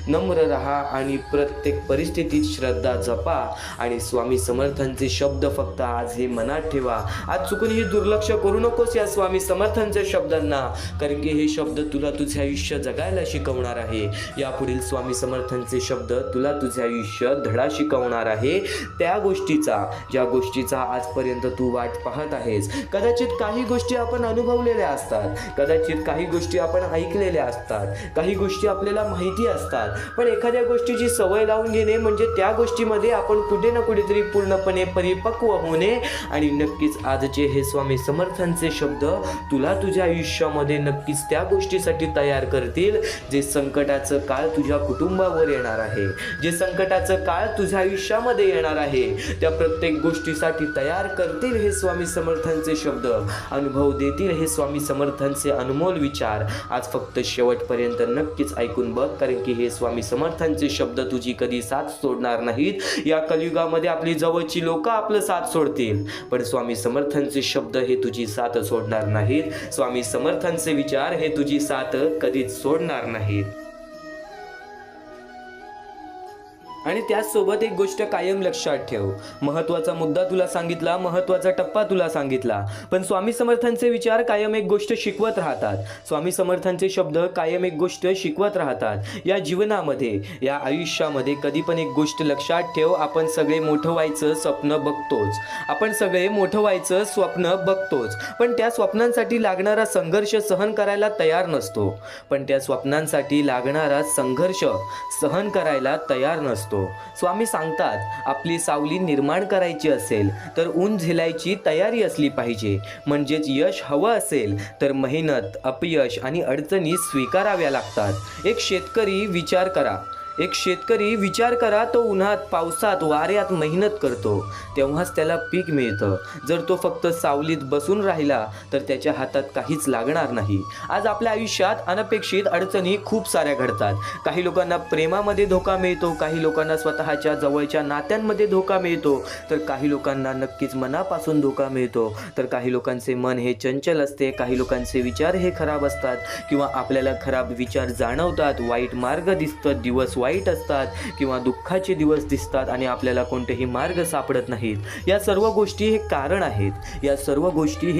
नम्र रहा आणि प्रत्येक परिस्थितीत श्रद्धा जपा. आणि स्वामी समर्थांचे शब्द फक्त आज हे मनात ठेवा. आज चुकूनही दुर्लक्ष करू नकोस या स्वामी समर्थांच्या शब्दांना, कारण की हे शब्द तुला तुझे आयुष्य जगायला शिकवणार आहे. यापुढील स्वामी समर्थांचे शब्द तुला तुझे आयुष्य धडा शिकवणार आहे, त्या गोष्टीचा, ज्या गोष्टीचा आजपर्यंत तू वाट पाहत आहेस. कदाचित काही गोष्टी आपण अनुभवलेल्या असतात, कदाचित काही गोष्टी आपण ऐकलेल्या असतात, काही गोष्टी आपल्याला माहिती असतात, पण एखाद्या गोष्टीची सवय लावून घेणे म्हणजे त्या गोष्टीमध्ये आपण कुठे ना कुठेतरी पूर्णपणे परिपक्व होणे. आणि नक्कीच आजचे हे स्वामी समर्थांचे शब्द तुला तुझ्या आयुष्यामध्ये नक्कीच त्या गोष्टीसाठी तयार करतील, जे संकटाचं काळ तुझ्या कुटुंबावर येणार आहे, जे संकटाचं काळ तुझ्या आयुष्यामध्ये येणार आहे, त्या प्रत्येक गोष्टीसाठी तयार करतील हे स्वामी समर्थांचे शब्द, अनुभव देतील हे स्वामी समर्थांचे अनमोल विचार. आज फक्त शेवटपर्यंत नक्कीच ऐकून बघ, कारण की हे स्वामी समर्थांचे शब्द तुझी कधी साथ सोडणार नाहीत. या कलियुगामध्ये आपली जवळची लोक आपलं साथ सोडतील, पण स्वामी समर्थांचे शब्द हे तुझी साथ सोडणार नाहीत. स्वामी समर्थांचे विचार हे तुझी साथ कधीच सोडणार नाहीत. आणि त्याचसोबत एक गोष्ट कायम लक्षात ठेव. महत्त्वाचा मुद्दा तुला सांगितला, महत्त्वाचा टप्पा तुला सांगितला, पण स्वामी समर्थांचे विचार कायम एक गोष्ट शिकवत राहतात. स्वामी समर्थांचे शब्द कायम एक गोष्ट शिकवत राहतात. या जीवनामध्ये, या आयुष्यामध्ये कधी पण एक गोष्ट लक्षात ठेव, आपण सगळे मोठं व्हायचं स्वप्न बघतोच, पण त्या स्वप्नांसाठी लागणारा संघर्ष सहन करायला तयार नसतो. स्वामी सांगतात, आपली सावली निर्माण करायची असेल तर ऊन झेलायची तयारी असली पाहिजे. म्हणजेच यश हवं असेल तर मेहनत, अपयश आणि अडचणी स्वीकाराव्या लागतात. एक शेतकरी विचार करा, तो उन्हात, पावसात, वाऱ्यात मेहनत करतो, तेव्हाच त्याला पीक मिळतं. जर तो फक्त सावलीत बसून राहिला तर त्याच्या हातात काहीच लागणार नाही. आज आपल्या आयुष्यात अनपेक्षित अडचणी खूप साऱ्या घडतात. काही लोकांना प्रेमामध्ये धोका मिळतो, काही लोकांना स्वतःच्या जवळच्या नात्यांमध्ये धोका मिळतो, तर काही लोकांना नक्कीच मनापासून धोका मिळतो. तर काही लोकांचे मन हे चंचल असते, काही लोकांचे विचार हे खराब असतात, किंवा आपल्याला खराब विचार जाणवतात, वाईट मार्ग दिसतात, दिवस वाईट असतात, किंवा दुःखाचे दिवस दिसतात आणि आपल्याला कोणतेही मार्ग सापडत नाहीत. या सर्व गोष्टी हे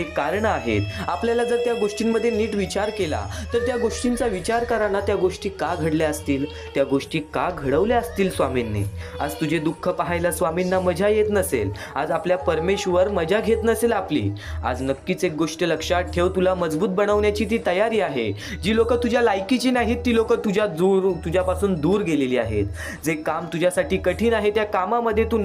कारण आहेत. आपल्याला जर त्या गोष्टींमध्ये नीट विचार केला तर त्या गोष्टींचा विचार करा ना, त्या गोष्टी का घडल्या असतील, त्या गोष्टी का घडवल्या असतील स्वामींनी. आज तुझे दुःख पाहायला स्वामींना मजा येत नसेल, आज आपल्या परमेश्वर मजा घेत नसेल आपली. आज नक्कीच एक गोष्ट लक्षात ठेव, तुला मजबूत बनवण्याची ती तयारी आहे. जी लोक तुझ्या लायकीची नाहीत ती लोक तुझ्यापासून दूर गेलेली आहेत. जे काम तुझ्यासाठी कठीण आहे त्या कामामध्ये तू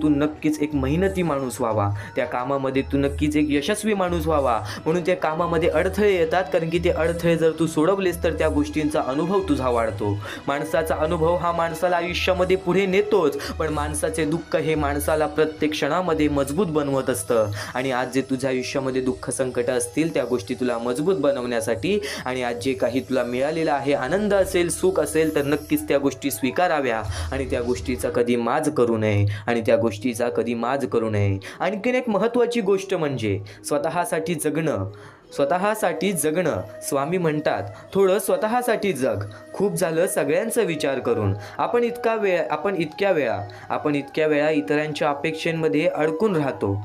नक्कीच एक मेहनती माणूस व्हावा, त्या कामामध्ये तू नक्कीच एक यशस्वी माणूस व्हावा. म्हणून त्या कामामध्ये अडथळे येतात, कारण की ते अडथळे जर तू सोडवलेस तर त्या गोष्टींचा अनुभव तुझा वाढतो. माणसाचा अनुभव हा माणसाला आयुष्यामध्ये पुढे नेतोच, पण माणसाचे दुःख हे माणसाला प्रत्येक क्षणामध्ये मजबूत बनवत असतं. आणि आज जे तुझ्या आयुष्यामध्ये दुःख संकट असतील त्या गोष्टी तुला मजबूत बनवण्यासाठी, आणि आज जे काही तुला मिळालेलं आहे, आनंद असेल, सुख असेल, तर नक्कीच त्या गोष्टी स्वीकाराव्या आणि त्या गोष्टीचा कधी माज करू नये. आणखीन एक महत्त्वाची गोष्ट म्हणजे स्वतःसाठी जगणं स्वतःसाठी जगणं. स्वामी म्हणतात, थोडं स्वतःसाठी जग. खूप झालं सगळ्यांचा विचार करून. आपण इतक्या वेळा इतरांच्या अपेक्षेमध्ये अडकून राहतो.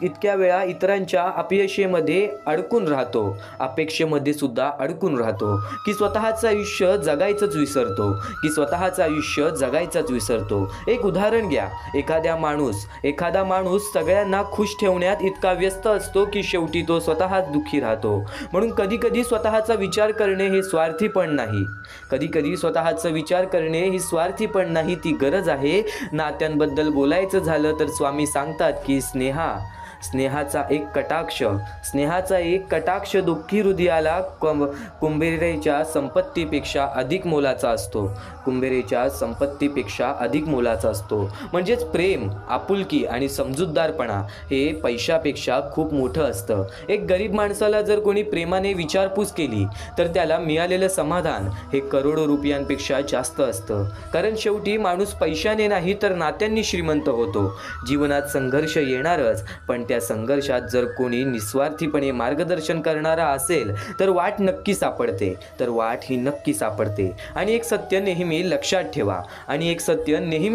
इतक्या वेळा इतरांच्या अपयशामध्ये अडकून राहतो, अपेक्षेमध्ये सुद्धा अडकून राहतो, की स्वतःचं आयुष्य जगायचंच विसरतो. एक उदाहरण घ्या. एखादा माणूस सगळ्यांना खुश ठेवण्यात इतका व्यस्त असतो की शेवटी तो स्वतःच दुःखी राहतो. म्हणून कधी स्वतःचा विचार करणे हे स्वार्थीपण नाही, ती गरज आहे. नात्यांबद्दल बोलायचं झालं तर स्वामी सांगतात की स्नेहाचा एक कटाक्ष दुःखी हृदयाला कुंभेरेच्या संपत्तीपेक्षा अधिक मोलाचा असतो. म्हणजेच प्रेम, आपुलकी आणि समजूतदारपणा हे पैशापेक्षा खूप मोठं असतं. एक गरीब माणसाला जर कोणी प्रेमाने विचारपूस केली तर त्याला मिळालेलं समाधान हे करोडो रुपयांपेक्षा जास्त असतं. कारण शेवटी माणूस पैशाने नाही तर नात्यांनी श्रीमंत होतो. जीवनात संघर्ष येणारच, पण त्या संघर्षात जर कोणी निस्वार्थीपणे मार्गदर्शन करणारा असेल तर वाट ही नक्की सापडते. आणि एक सत्य नेहमी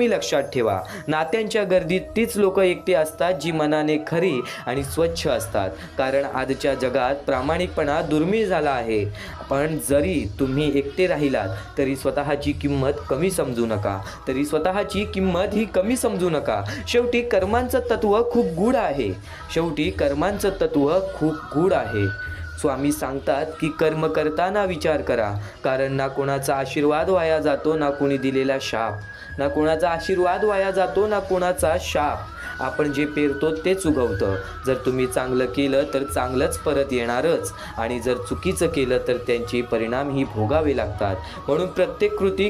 लक्षात ठेवा, नात्यांच्या गर्दीत तीच लोक एकटे असतात जी मनाने खरी आणि स्वच्छ असतात. कारण आजच्या जगात प्रामाणिकपणा दुर्मिळ झाला आहे. पण जरी तुम्ही एकटे राहिलात तरी स्वतःची किंमत कमी समजू नका. शेवटी कर्मांचं तत्व खूप गूढ आहे. स्वामी सांगतात की कर्म करताना विचार करा, कारण ना कोणाचा आशीर्वाद वाया जातो ना कोणी दिलेला शाप. आपण जे पेरतो तेच उगवतं. जर तुम्ही चांगलं केलं तर चांगलंच परत येणारच, आणि जर चुकीचं केलं तर त्यांचे परिणामही भोगावे लागतात. म्हणून प्रत्येक कृती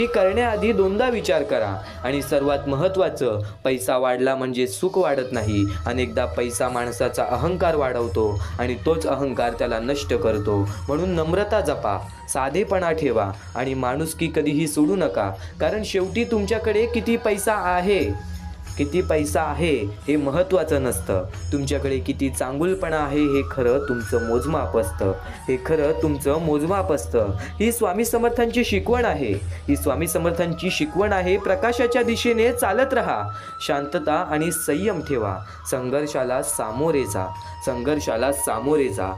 करण्याआधी दोनदा विचार करा. आणि सर्वात महत्त्वाचं, पैसा वाढला म्हणजे सुख वाढत नाही. अनेकदा पैसा माणसाचा अहंकार वाढवतो आणि तोच अहंकार त्याला नष्ट करतो. म्हणून नम्रता जपा, साधेपणा ठेवा आणि माणुसकी कधीही सोडू नका. कारण शेवटी तुमच्याकडे किती पैसा आहे हे महत्त्वाचं नसतं. तुमच्याकडे किती चांगुलपणा आहे हे खरं तुमचं मोजमाप असतं. ही स्वामी समर्थांची शिकवण आहे. प्रकाशाच्या दिशेने चालत राहा. शांतता आणि संयम ठेवा. संघर्षाला सामोरे जा.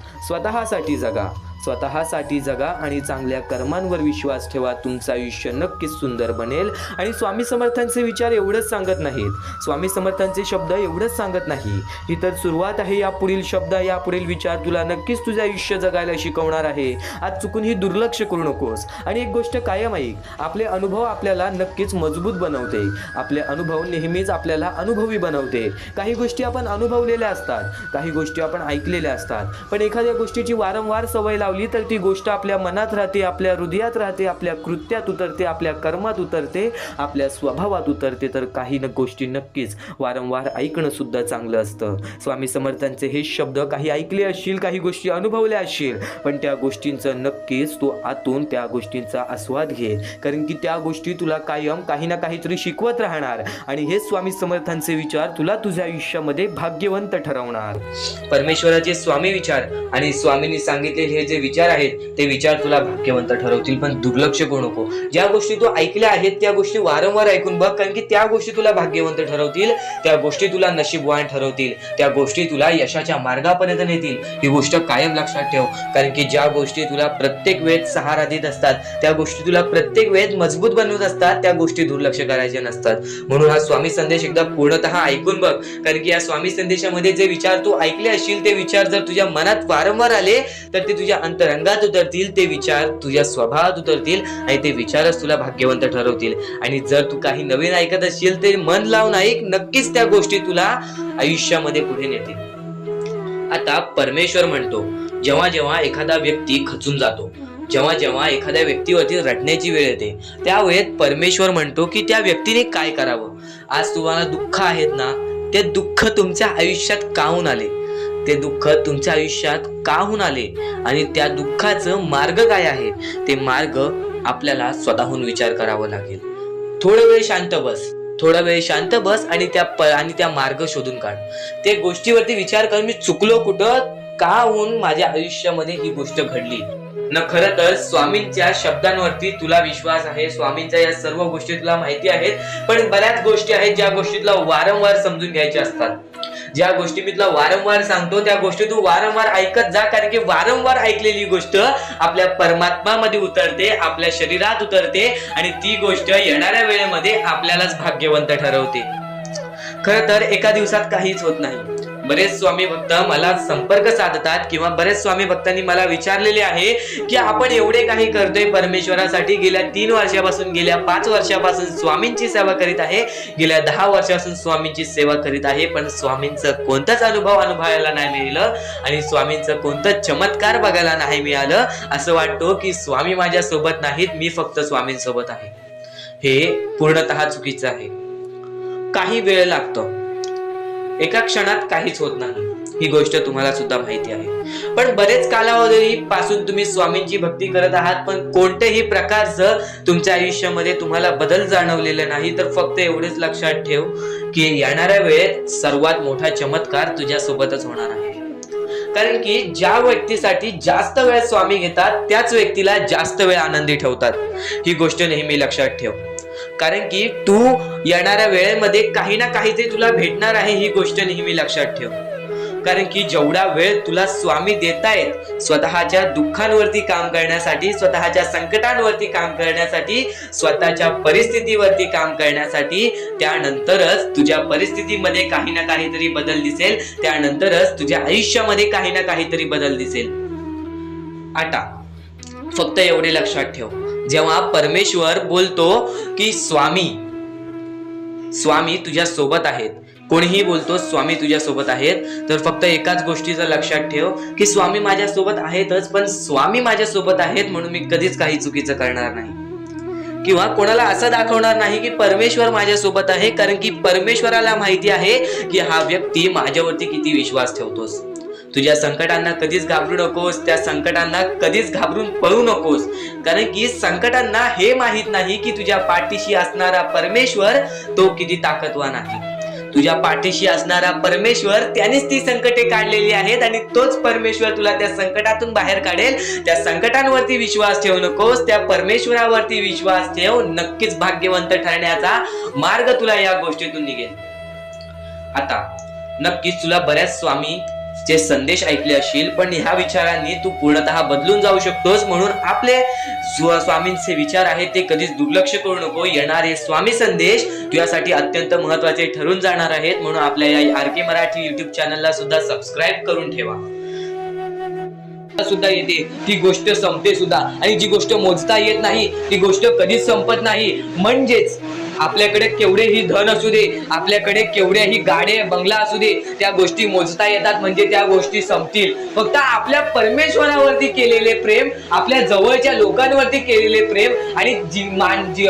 स्वतःसाठी जगा आणि चांगल्या कर्मांवर विश्वास ठेवा. तुमचं आयुष्य नक्कीच सुंदर बनेल. आणि स्वामी समर्थांचे विचार एवढंच सांगत नाहीत, स्वामी समर्थांचे शब्द एवढंच सांगत नाही. ही तर सुरुवात आहे. यापुढील विचार तुला नक्कीच तुझं आयुष्य जगायला शिकवणार आहे. आज चुकूनही दुर्लक्ष करू नकोस. आणि एक गोष्ट कायम ऐक, आपले अनुभव आपल्याला नक्कीच मजबूत बनवते. आपले अनुभव नेहमीच आपल्याला अनुभवी बनवते. काही गोष्टी आपण अनुभवलेल्या असतात, काही गोष्टी आपण ऐकलेल्या असतात, पण एखाद्या गोष्टीची वारंवार सवय तर ती गोष्ट आपल्या मनात राहते, आपल्या हृदयात राहते, आपल्या कृत्यात उतरते, आपल्या कर्मात उतरते, आपल्या स्वभावात उतरते. तर काही गोष्टी नक्कीच वारंवार ऐकणं सुद्धा चांगलं असतं. स्वामी समर्थांचे हे शब्द काही ऐकले असशील, काही गोष्टी अनुभवल्या असशील, पण त्या गोष्टींचं नक्कीच तू आतून त्या गोष्टींचा आस्वाद घे. कारण की त्या गोष्टी तुला कायम काही ना काहीतरी शिकवत राहणार. आणि हे स्वामी समर्थांचे विचार तुला तुझ्या आयुष्यामध्ये भाग्यवंत ठरवणार. परमेश्वराचे स्वामी विचार आणि स्वामींनी सांगितलेले हे जे विचार आहेत ते विचार तुला भाग्यवंत ठरवतील. पण दुर्लक्ष करू नको. ज्या गोष्टी तू ऐकल्या आहेत त्या गोष्टी वारंवार ऐकून बघ, कारण की त्या गोष्टी तुला भाग्यवंत ठरवतील, त्या गोष्टी तुला नशीबवान ठरवतील, त्या गोष्टी तुला यशाच्या मार्गापर्यंत नेतील. ही गोष्ट कायम लक्षात ठेव. कारण की ज्या गोष्टी तुला प्रत्येक वेळेत सहारा देत असतात, त्या गोष्टी तुला प्रत्येक वेळेत मजबूत बनवत असतात, त्या गोष्टी दुर्लक्ष करायचे नसतात. म्हणून हा स्वामी संदेश एकदा पूर्णतः ऐकून बघ. कारण की या स्वामी संदेशामध्ये जे विचार तू ऐकले असशील ते विचार जर तुझ्या मनात वारंवार आले तर ते तुझ्या अंतरंगात उतरतील, ते विचार तुझ्या स्वभावात उतरतील आणि ते विचारच तुला भाग्यवंत ठरवतील. आणि जर तू काही नवीन ऐकत असशील ते मन लावून ऐक, नक्कीच त्या गोष्टी तुला आयुष्यामध्ये पुढे नेतील. आता परमेश्वर म्हणतो, जेव्हा एखादा व्यक्ती खचून जातो, जेव्हा एखाद्या व्यक्तीवरती रडण्याची वेळ येते, त्या वेळेत परमेश्वर म्हणतो की त्या व्यक्तीने काय करावं. आज तुम्हाला दुःख आहेत ना, ते दुःख तुमच्या आयुष्यात काहून आले, ते दुःख तुमच्या आयुष्यात काहून आले आणि त्या दुःखाचं मार्ग काय आहे, ते मार्ग आपल्याला स्वतःहून विचार करावा लागेल. थोडा वेळ शांत बस, थोडा वेळ शांत बस आणि त्या मार्ग शोधून काढ. त्या गोष्टीवरती विचार कर, मी चुकलो कुठं, का होऊन माझ्या आयुष्यामध्ये ही गोष्ट घडली. खरं तर स्वामींच्या शब्दांवरती तुला विश्वास आहे, स्वामींच्या या सर्व गोष्टी तुला माहिती आहेत, पण बऱ्याच गोष्टी आहेत ज्या गोष्टी तुला वारंवार समजून घ्यायच्या असतात. ज्या गोष्टी मी तुला वारंवार सांगतो त्या गोष्टी तू वारंवार ऐकत जा, कारण की वारंवार ऐकलेली गोष्ट आपल्या परमात्मामध्ये उतरते, आपल्या शरीरात उतरते आणि ती गोष्ट येणाऱ्या वेळेमध्ये आपल्यालाच भाग्यवंत ठरवते. खरं तर एका दिवसात काहीच होत नाही. बरेच स्वामी भक्त मला संपर्क साधतात किंवा बरेच स्वामी भक्तांनी मला विचारलेले आहे की आपण एवढे काही करतोय परमेश्वरासाठी, गेल्या 3 वर्षापासून, गेल्या 5 वर्षापासून स्वामींची सेवा करीत आहे, गेल्या 10 वर्षापासून स्वामींची सेवा करीत आहे, पण स्वामींचं कोणताच अनुभव अनुभवायला नाही मिळालं आणि स्वामींचं कोणतं चमत्कार बघायला नाही मिळालं. असं वाटतं की स्वामी माझ्या सोबत नाहीत, मी फक्त स्वामींसोबत आहे. हे पूर्णतः चुकीचं आहे. काही वेळ लागतो, एका क्षणात काहीच होत नाही, ही गोष्ट तुम्हाला सुद्धा माहिती आहे. पण बरेच कालावधी पासून तुम्ही स्वामींची भक्ती करत आहात, पण कोणत्याही प्रकारचं तुमच्या आयुष्यामध्ये तुम्हाला बदल जाणवलेला नाही. तर फक्त एवढेच लक्षात ठेव की येणाऱ्या वेळेत सर्वात मोठा चमत्कार तुझ्या सोबतच होणार आहे. कारण की ज्या व्यक्तीसाठी जास्त वेळ स्वामी घेतात त्याच व्यक्तीला जास्त वेळ आनंदी ठेवतात. ही गोष्ट नेहमी लक्षात ठेव, कारण की तू येणाऱ्या वेळेमध्ये काही ना काहीतरी तुला भेटणार आहे, ही गोष्ट नेहमी लक्षात ठेव. कारण की जेवढा वेळ तुला स्वामी देतायत स्वतःच्या दुःखांवरती काम करण्यासाठी, स्वतःच्या संकटांवरती काम करण्यासाठी, स्वतःच्या परिस्थितीवरती काम करण्यासाठी, त्यानंतरच तुझ्या परिस्थितीमध्ये काही ना काहीतरी बदल दिसेल, त्यानंतरच तुझ्या आयुष्यामध्ये काही ना काहीतरी बदल दिसेल. आता फक्त एवढे लक्षात ठेव, जेव्हा परमेश्वर बोलतो की स्वामी तुझ्या सोबत आहेत, कोणीही बोलतो स्वामी तुझ्या सोबत आहेत, तर फक्त एकाच गोष्टीचं लक्षात ठेव की स्वामी माझ्या सोबत आहेतच, पण स्वामी माझ्या सोबत आहेत म्हणून मी कधीच काही चुकीचं करणार नाही किंवा कोणाला असं दाखवणार नाही की परमेश्वर माझ्या सोबत आहे, कारण की परमेश्वराला माहिती आहे की हा व्यक्ती माझ्यावरती किती विश्वास ठेवतोस. तुझ्या संकटांना कधीच घाबरू नकोस, त्या संकटांना कधीच घाबरून पळू नकोस, कारण की संकटांना हे माहित नाही की तुझ्या पाठीशी असणारा परमेश्वर तो किती ताकदवान आहे. तुझ्या पाठीशी असणारा परमेश्वर त्यानेच ती संकटे काढलेली आहेत आणि तोच परमेश्वर तुला त्या संकटातून बाहेर काढेल. त्या संकटांवरती विश्वास ठेवू नकोस, त्या परमेश्वरावरती विश्वास ठेव. नक्कीच भाग्यवंत ठरण्याचा मार्ग तुला या गोष्टीतून निघेल. आता नक्कीच तुला बऱ्याच स्वामी चे संदेश ऐकले असतील, पण ह्या विचारांनी तू पूर्णतः बदलून जाऊ शकतोस. म्हणून आपले स्वामींचे विचार आहेत ते कधीच दुर्लक्ष करू नको. येणारे स्वामी संदेश तुझ्यासाठी अत्यंत महत्वाचे ठरून जाणार आहेत. म्हणून आपल्या या आरके मराठी युट्यूब चॅनलला सुद्धा सबस्क्राईब करून ठेवा. सुद्धा येते ती गोष्ट संपते सुद्धा, आणि जी गोष्ट मोजता येत नाही ती गोष्ट कधीच संपत नाही. म्हणजेच आपल्याकडे केवढेही धन असू दे, आपल्याकडे केवढेही गाडे बंगला असू दे, त्या गोष्टी मोजता येतात म्हणजे त्या गोष्टी संपतील. फक्त आपल्या परमेश्वरावरती केलेले प्रेम, आपल्या जवळच्या लोकांवरती केलेले प्रेम आणि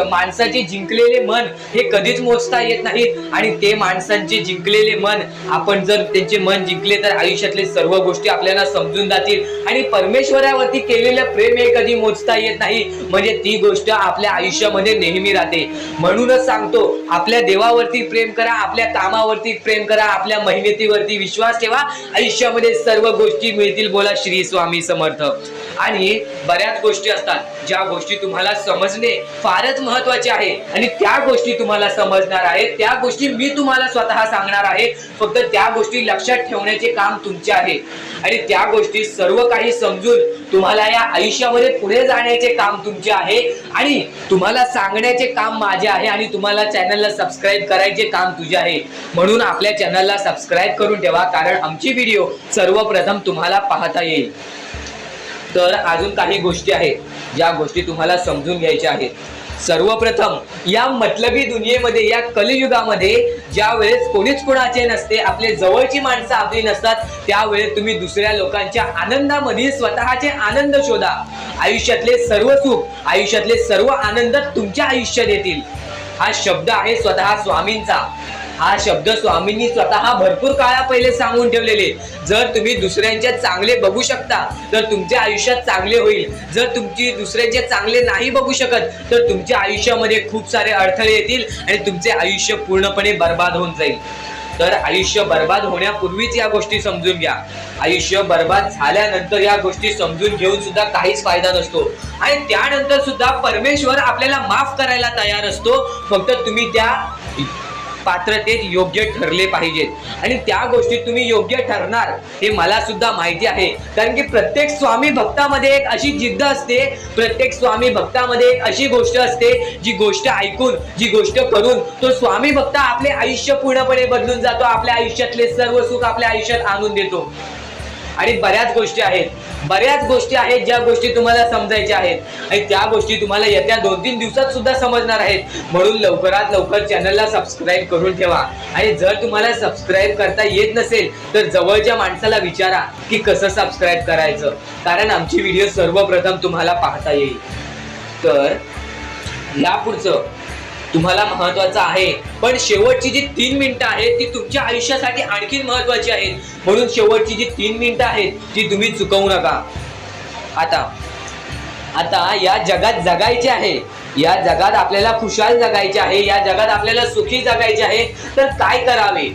माणसाचे जिंकलेले मन हे कधीच मोजता येत नाहीत. आणि ते माणसांचे जिंकलेले मन, आपण जर त्यांचे मन जिंकले तर आयुष्यातले सर्व गोष्टी आपल्याला समजून जातील. आणि परमेश्वरावरती केलेलं प्रेम हे कधी मोजता येत नाही, म्हणजे ती गोष्ट आपल्या आयुष्यामध्ये नेहमी राहते. म्हणूनच सांगतो, आपल्या देवावरती प्रेम करा, आपल्या कामावरती प्रेम करा, आपल्या मेहनतीवरती विश्वास ठेवा, आयुष्यामध्ये सर्व गोष्टी मिळतील. बोला श्री स्वामी समर्थ. आणि बऱ्याच गोष्टी असतात ज्या गोष्टी तुम्हाला समजणे फारच महत्वाचे आहे, आणि त्या गोष्टी तुम्हाला समजणार आहेत, त्या गोष्टी मी तुम्हाला स्वतः सांगणार आहे. फक्त त्या गोष्टी लक्षात ठेवण्याचे काम तुमचे आहे, आणि त्या गोष्टी सर्व काही समजून तुम्हाला या आयुष्यामध्ये पुढे जाण्याचे काम तुमचे आहे, आणि तुम्हाला सांगण्याचे काम माझे आहे, आणि तुम्हाला चॅनलला सबस्क्राईब करायचे काम तुझे आहे. म्हणून आपल्या चॅनलला सबस्क्राईब करून ठेवा, कारण आमची व्हिडिओ सर्वप्रथम तुम्हाला पाहता येईल. तर अजून काही गोष्टी आहेत ज्या गोष्टी तुम्हाला समजून घ्यायच्या आहेत. सर्वप्रथम, या मतलबी दुनियेमध्ये, या कलियुगामध्ये ज्या वेळेस कोणीच कोणाचे नसते, आपले जवळची माणसं आपली नसतात, त्यावेळेस तुम्ही दुसऱ्या लोकांच्या आनंदामध्ये स्वतःचे आनंद शोधा. आयुष्यातले सर्व सुख, आयुष्यातले सर्व आनंद तुमच्या आयुष्यात येतील. हा शब्द आहे स्वतः स्वामींचा. हा शब्द स्वामींनी स्वतः भरपूर काळा पहिले सांगून ठेवलेले. जर तुम्ही दुसऱ्यांचे चांगले बघू शकता तर तुमच्या आयुष्यात चांगले होईल. जर तुमची दुसऱ्यांचे चांगले नाही बघू शकत तर तुमच्या आयुष्यामध्ये खूप सारे अडथळे येतील आणि तुमचे आयुष्य पूर्णपणे बर्बाद होऊन जाईल. तर आयुष्य बर्बाद होण्यापूर्वीच या गोष्टी समजून घ्या. आयुष्य बर्बाद झाल्यानंतर या गोष्टी समजून घेऊन सुद्धा काहीच फायदा नसतो आणि त्यानंतर सुद्धा परमेश्वर आपल्याला माफ करायला तयार असतो. फक्त तुम्ही त्या पात्रतेत योग्य ठरले पाहिजेत आणि त्या गोष्टीत तुम्ही योग्य ठरणार हे मला सुद्धा माहिती आहे. कारण की प्रत्येक स्वामी भक्तामध्ये एक अशी जिद्द असते, प्रत्येक स्वामी भक्तामध्ये एक अशी गोष्ट असते, जी गोष्ट ऐकून, जी गोष्ट करून तो स्वामी भक्त आपले आयुष्य पूर्णपणे बदलून जातो. आपल्या आयुष्यातले सर्व सुख आपल्या आयुष्यात आणून देतो. आणि बऱ्याच गोष्टी आहेत ज्या गोष्टी तुम्हाला समजायच्या आहेत आणि त्या गोष्टी तुम्हाला येत्या 2-3 दिवसात सुद्धा समजणार आहेत. म्हणून लवकरात लवकर चॅनलला सबस्क्राईब करून ठेवा आणि जर तुम्हाला सबस्क्राईब करता येत नसेल तर जवळच्या माणसाला विचारा की कसं सबस्क्राईब करायचं, कारण आमची व्हिडिओ सर्वप्रथम तुम्हाला पाहता येईल. तर यापुढचं तुम्हाला महत्वाचं आहे, पण शेवटची जी 3 मिनिटं आहेत ती तुमच्या आयुष्यासाठी आणखी महत्वाची आहेत. म्हणून शेवटची जी 3 मिनिटं आहेत ती तुम्ही चुकवू नका. आता या जगात जगायचे आहे, या जगात आपल्याला खुशाल जगायचे आहे, या जगात आपल्याला सुखी जगायचे आहे. तर काय करावे?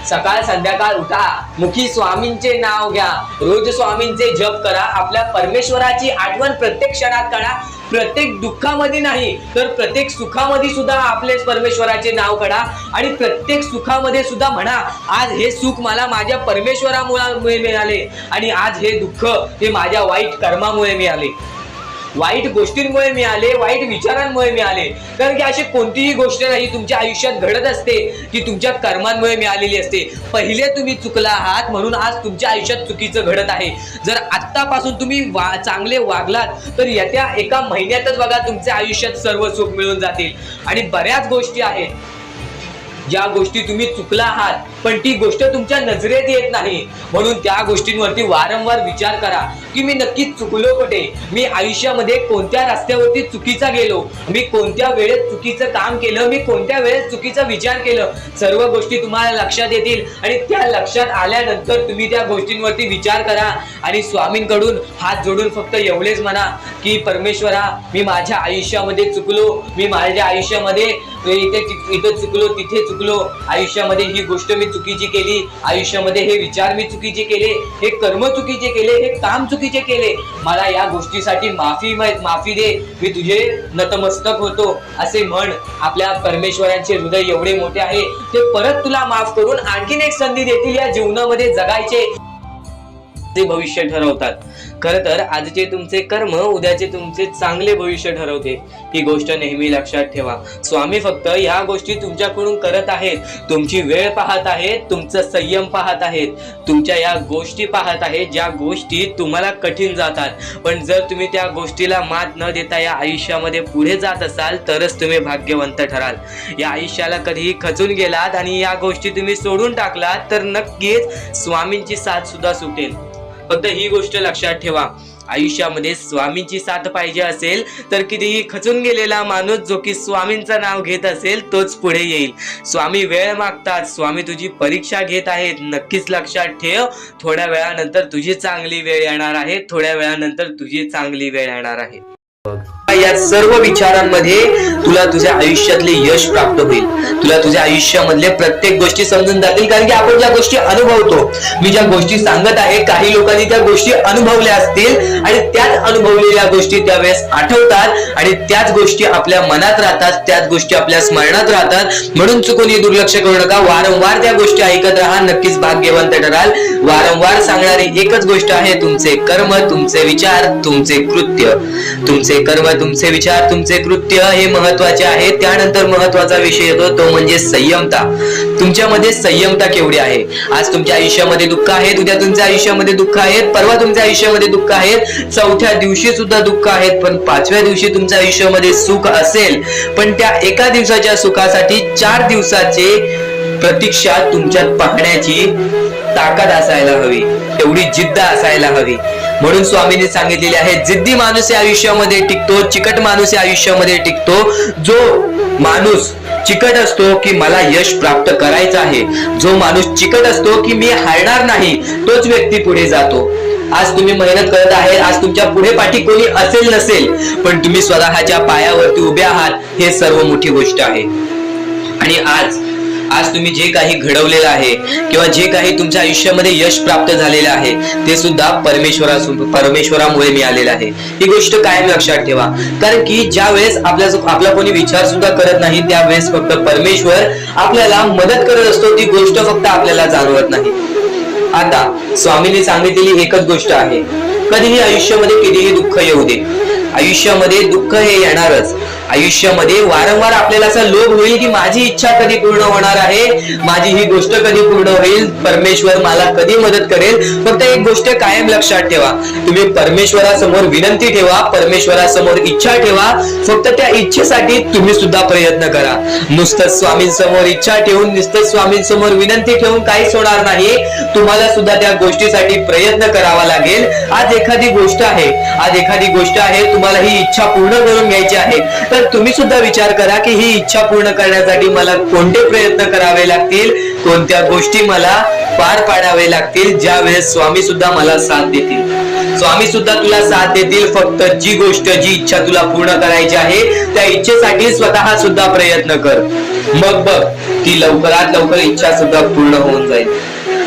सकाळ संध्याकाळ उठा, मुखी स्वामींचे नाव घ्या, रोज स्वामींचे जप करा, आपल्या परमेश्वराची आठवण प्रत्येक क्षणात करा. प्रत्येक दुःखामध्ये नाही तर प्रत्येक सुखामध्ये सुद्धा आपले परमेश्वराचे नाव काढा आणि प्रत्येक सुखामध्ये सुद्धा म्हणा, आज हे सुख मला माझ्या परमेश्वरामुळे मिळाले आणि आज हे दुःख हे माझ्या वाईट कर्मामुळे मिळाले, वाईट गोष्टींमुळे मिळाले, वाईट विचारांमुळे मिळाले. कारण की अशी कोणतीही गोष्ट नाही तुमच्या आयुष्यात घडत असते की तुमच्या कर्मांमुळे मिळालेली असते. पहिले तुम्ही चुकला आहात म्हणून आज तुमच्या आयुष्यात चुकीचं घडत आहे. जर आत्तापासून तुम्ही चांगले वागलात तर येत्या 1 महिन्यातच बघा तुमच्या आयुष्यात सर्व सुख मिळून जातील. आणि बऱ्याच गोष्टी आहेत ज्या गोष्टी तुम्ही चुकला आहात पण ती गोष्ट तुमच्या नजरेत येत नाही. म्हणून त्या गोष्टींवरती वारंवार विचार करा की मी नक्की चुकलो कुठे, मी आयुष्यामध्ये कोणत्या रस्त्यावरती चुकीचा गेलो, मी कोणत्या वेळेत चुकीचं काम केलं, मी कोणत्या वेळेत चुकीचा विचार केलं. सर्व गोष्टी तुम्हाला लक्षात येतील आणि त्या लक्षात आल्यानंतर तुम्ही त्या गोष्टींवरती विचार करा आणि स्वामींकडून हात जोडून फक्त एवढेच म्हणा की परमेश्वरा, मी माझ्या आयुष्यामध्ये चुकलो, मी माझ्या आयुष्यामध्ये इथं चुकलो, तिथे चुकलो, आयुष्यामध्ये ही गोष्ट मी चुकीची केली, आयुष्यामध्ये हे विचार मी चुकीचे केले, हे कर्म चुकीचे केले, हे काम चुकीचे केले, मला या गोष्टीसाठी माफी दे, मी तुझे नतमस्तक होतो असे म्हण. आपल्या परमेश्वरांचे हृदय एवढे मोठे आहे, ते परत तुला माफ करून आणखीन एक संधी देतील या जीवनामध्ये जगायचे. ते भविष्य ठरवतात. खर तर आजचे तुमचे कर्म उद्याचे तुमचे चांगले भविष्य ठरवते. ही गोष्ट नेहमी लक्षात ठेवा. स्वामी फक्त या गोष्टी तुमच्याकडून करत आहेत, तुमची वेळ पाहत आहेत, तुमचा संयम पाहत आहेत, तुमच्या या गोष्टी पाहत आहेत ज्या गोष्टी तुम्हाला कठीण जातात. पण जर तुम्ही त्या गोष्टीला मात न देता या आयुष्यामध्ये पुढे जात असाल तरच तुम्ही भाग्यवंत ठराल. या आयुष्याला कधीही खचून गेलात आणि या गोष्टी तुम्ही सोडून टाकलात तर नक्कीच स्वामींची साथ सुद्धा सुटेल. फक्त ही गोष्ट लक्षात ठेवा, आयुष्यामध्ये स्वामींची साथ पाहिजे असेल तर कितीही खचून गेलेला माणूस जो की स्वामींचं नाव घेत असेल तोच पुढे येईल. स्वामी वेळ मागतात, स्वामी तुझी परीक्षा घेत आहेत. नक्कीच लक्षात ठेव, थोड्या वेळानंतर तुझी चांगली वेळ येणार आहे, थोड्या वेळानंतर तुझी चांगली वेळ येणार आहे. या सर्व विचारांमध्ये तुला तुझ्या आयुष्यातले यश प्राप्त होईल, तुला तुझ्या आयुष्यामधले प्रत्येक गोष्टी समजून जातील. कारण की आपण ज्या गोष्टी अनुभवतो, मी ज्या गोष्टी सांगत आहे, काही लोकांनी त्या गोष्टी अनुभवल्या असतील आणि त्याच अनुभवलेल्या गोष्टी त्यावेळेस आठवतात आणि त्याच गोष्टी आपल्या मनात राहतात, त्याच गोष्टी आपल्या स्मरणात राहतात. म्हणून चुकून दुर्लक्ष करू नका, वारंवार त्या गोष्टी ऐकत राहा, नक्कीच भाग्यवंत ठराल. वारंवार सांगणारी एकच गोष्ट आहे, तुमचे कर्म, तुमचे विचार, तुमचे कृत्य. तुमचे कर्म, तुमचे विचार, तुमचे कृत्य हे महत्वाचे आहे. त्यानंतर महत्वाचा विषय येतो तो म्हणजे संयमता. तुमच्यामध्ये संयमता केवढी आहे? आज तुमच्या आयुष्यामध्ये दुःख आहेत, उद्या तुमच्या आयुष्यामध्ये दुःख आहेत, परवा तुमच्या आयुष्यामध्ये दुःख आहेत, चौथ्या दिवशी सुद्धा दुःख आहेत, पण 5व्या दिवशी तुमच्या आयुष्यामध्ये सुख असेल. पण त्या एका दिवसाच्या सुखासाठी 4 दिवसाचे प्रतीक्षा तुमच्यात पाहण्याची ताकद असायला हवी, एवढी जिद्द असायला हवी. म्हणून स्वामींनी सांगितलेले आहे, जिद्दी माणूस या आयुष्यामध्ये टिकतो, चिकट माणूस या आयुष्यामध्ये टिकतो. जो माणूस चिकट असतो की मला यश प्राप्त करायचं आहे, जो माणूस चिकट असतो की मी हारणार नाही, तोच व्यक्ती पुढे जातो. आज तुम्ही मेहनत करत आहे, आज तुमच्या पुढे पाठी कोणी असेल नसेल, पण तुम्ही स्वतःच्या पायावरती उभे आहात, हे सर्व मोठी गोष्ट आहे. आणि आज तुम्ही जे काही घडवलेलं आहे किंवा जे काही तुमच्या आयुष्यामध्ये यश प्राप्त झालेलं आहे, ते सुद्धा परमेश्वरामुळे मिळालेलं आहे. ही गोष्ट कायम लक्षात ठेवा. कारण की ज्या वेळेस आपला कोणी विचार सुद्धा करत नाही, त्यावेळेस फक्त परमेश्वर आपल्याला मदत करत असतो. ती गोष्ट फक्त आपल्याला जाणवत नाही. आता स्वामींनी सांगितलेली एकच गोष्ट आहे, कधीही आयुष्यामध्ये कितीही दुःख येऊ दे, आयुष्यामध्ये दुःख हे येणारच. आयुष्यामध्ये वारंवार आपल्याला असा लोभ होईल की माझी इच्छा कधी पूर्ण होणार आहे, माझी ही गोष्ट कधी पूर्ण होईल, परमेश्वर मला कधी मदत करेल. फक्त एक गोष्ट कायम लक्षात ठेवा, तुम्ही परमेश्वरासमोर विनंती ठेवा, परमेश्वरासमोर इच्छा ठेवा. फक्त त्या इच्छेसाठी तुम्ही सुद्धा प्रयत्न करा. नुसतं स्वामींसमोर इच्छा ठेवून, नुसतं स्वामींसमोर विनंती ठेवून काहीच होणार नाही. तुम्हाला सुद्धा त्या गोष्टीसाठी प्रयत्न करावा लागेल. आज एखादी गोष्ट आहे, तुम्हाला ही इच्छा पूर्ण करून घ्यायची आहे, तर तुम्ही सुद्धा विचार करा की ही इच्छा पूर्ण करण्यासाठी मला कोणते प्रयत्न करावे लागतील, कोणत्या गोष्टी मला पार पाडावे लागतील. ज्या वेळेस स्वामी सुद्धा मला साथ देतील, स्वामी सुद्धा तुला साथ देतील. फक्त जी इच्छा तुला पूर्ण करायची आहे, त्या इच्छेसाठी स्वतः सुद्धा प्रयत्न कर. मग बघ ती लवकरात लवकर इच्छा सुद्धा पूर्ण होऊन जाईल.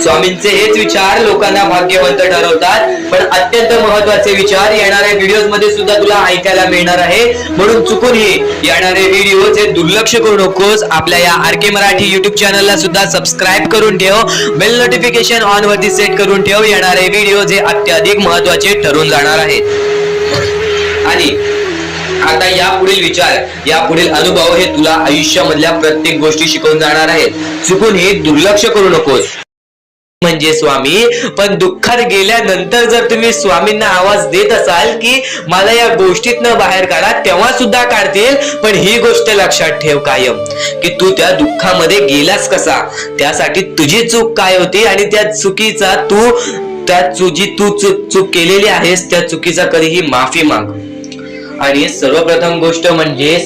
स्वामींचे हेच विचार लोकांना भाग्यवंत ठरवतात. पण अत्यंत महत्वाचे विचार येणाऱ्या व्हिडिओज मध्ये सुद्धा तुला ऐकायला मिळणार आहे. म्हणून चुकूनही येणारे व्हिडिओ दुर्लक्ष करू नकोस. आपल्या या RK मराठी युट्यूब चॅनलला सुद्धा सबस्क्राईब करून ठेव, बेल नोटिफिकेशन ऑन वरती सेट करून ठेव. येणारे व्हिडिओ जे अत्याधिक महत्वाचे ठरून जाणार आहेत. आणि आता यापुढील विचार, यापुढील अनुभव हे तुला आयुष्यामधल्या प्रत्येक गोष्टी शिकवून जाणार आहेत. चुकूनही दुर्लक्ष करू नकोस. म्हणजे स्वामी, पण दुःखात गेल्यानंतर जर तुम्ही स्वामींना आवाज देत असाल की मला या गोष्टीतनं बाहेर काढा, तेव्हा सुद्धा काढतील. पण ही गोष्ट लक्षात ठेव कायम की तू त्या दुःखामध्ये गेलास कसा, त्यासाठी तुझी चूक काय होती आणि त्या चुकीचा चूक केलेली आहेस, त्या चुकीचा कधीही माफी माग. आणि सर्वप्रथम गोष्ट म्हणजे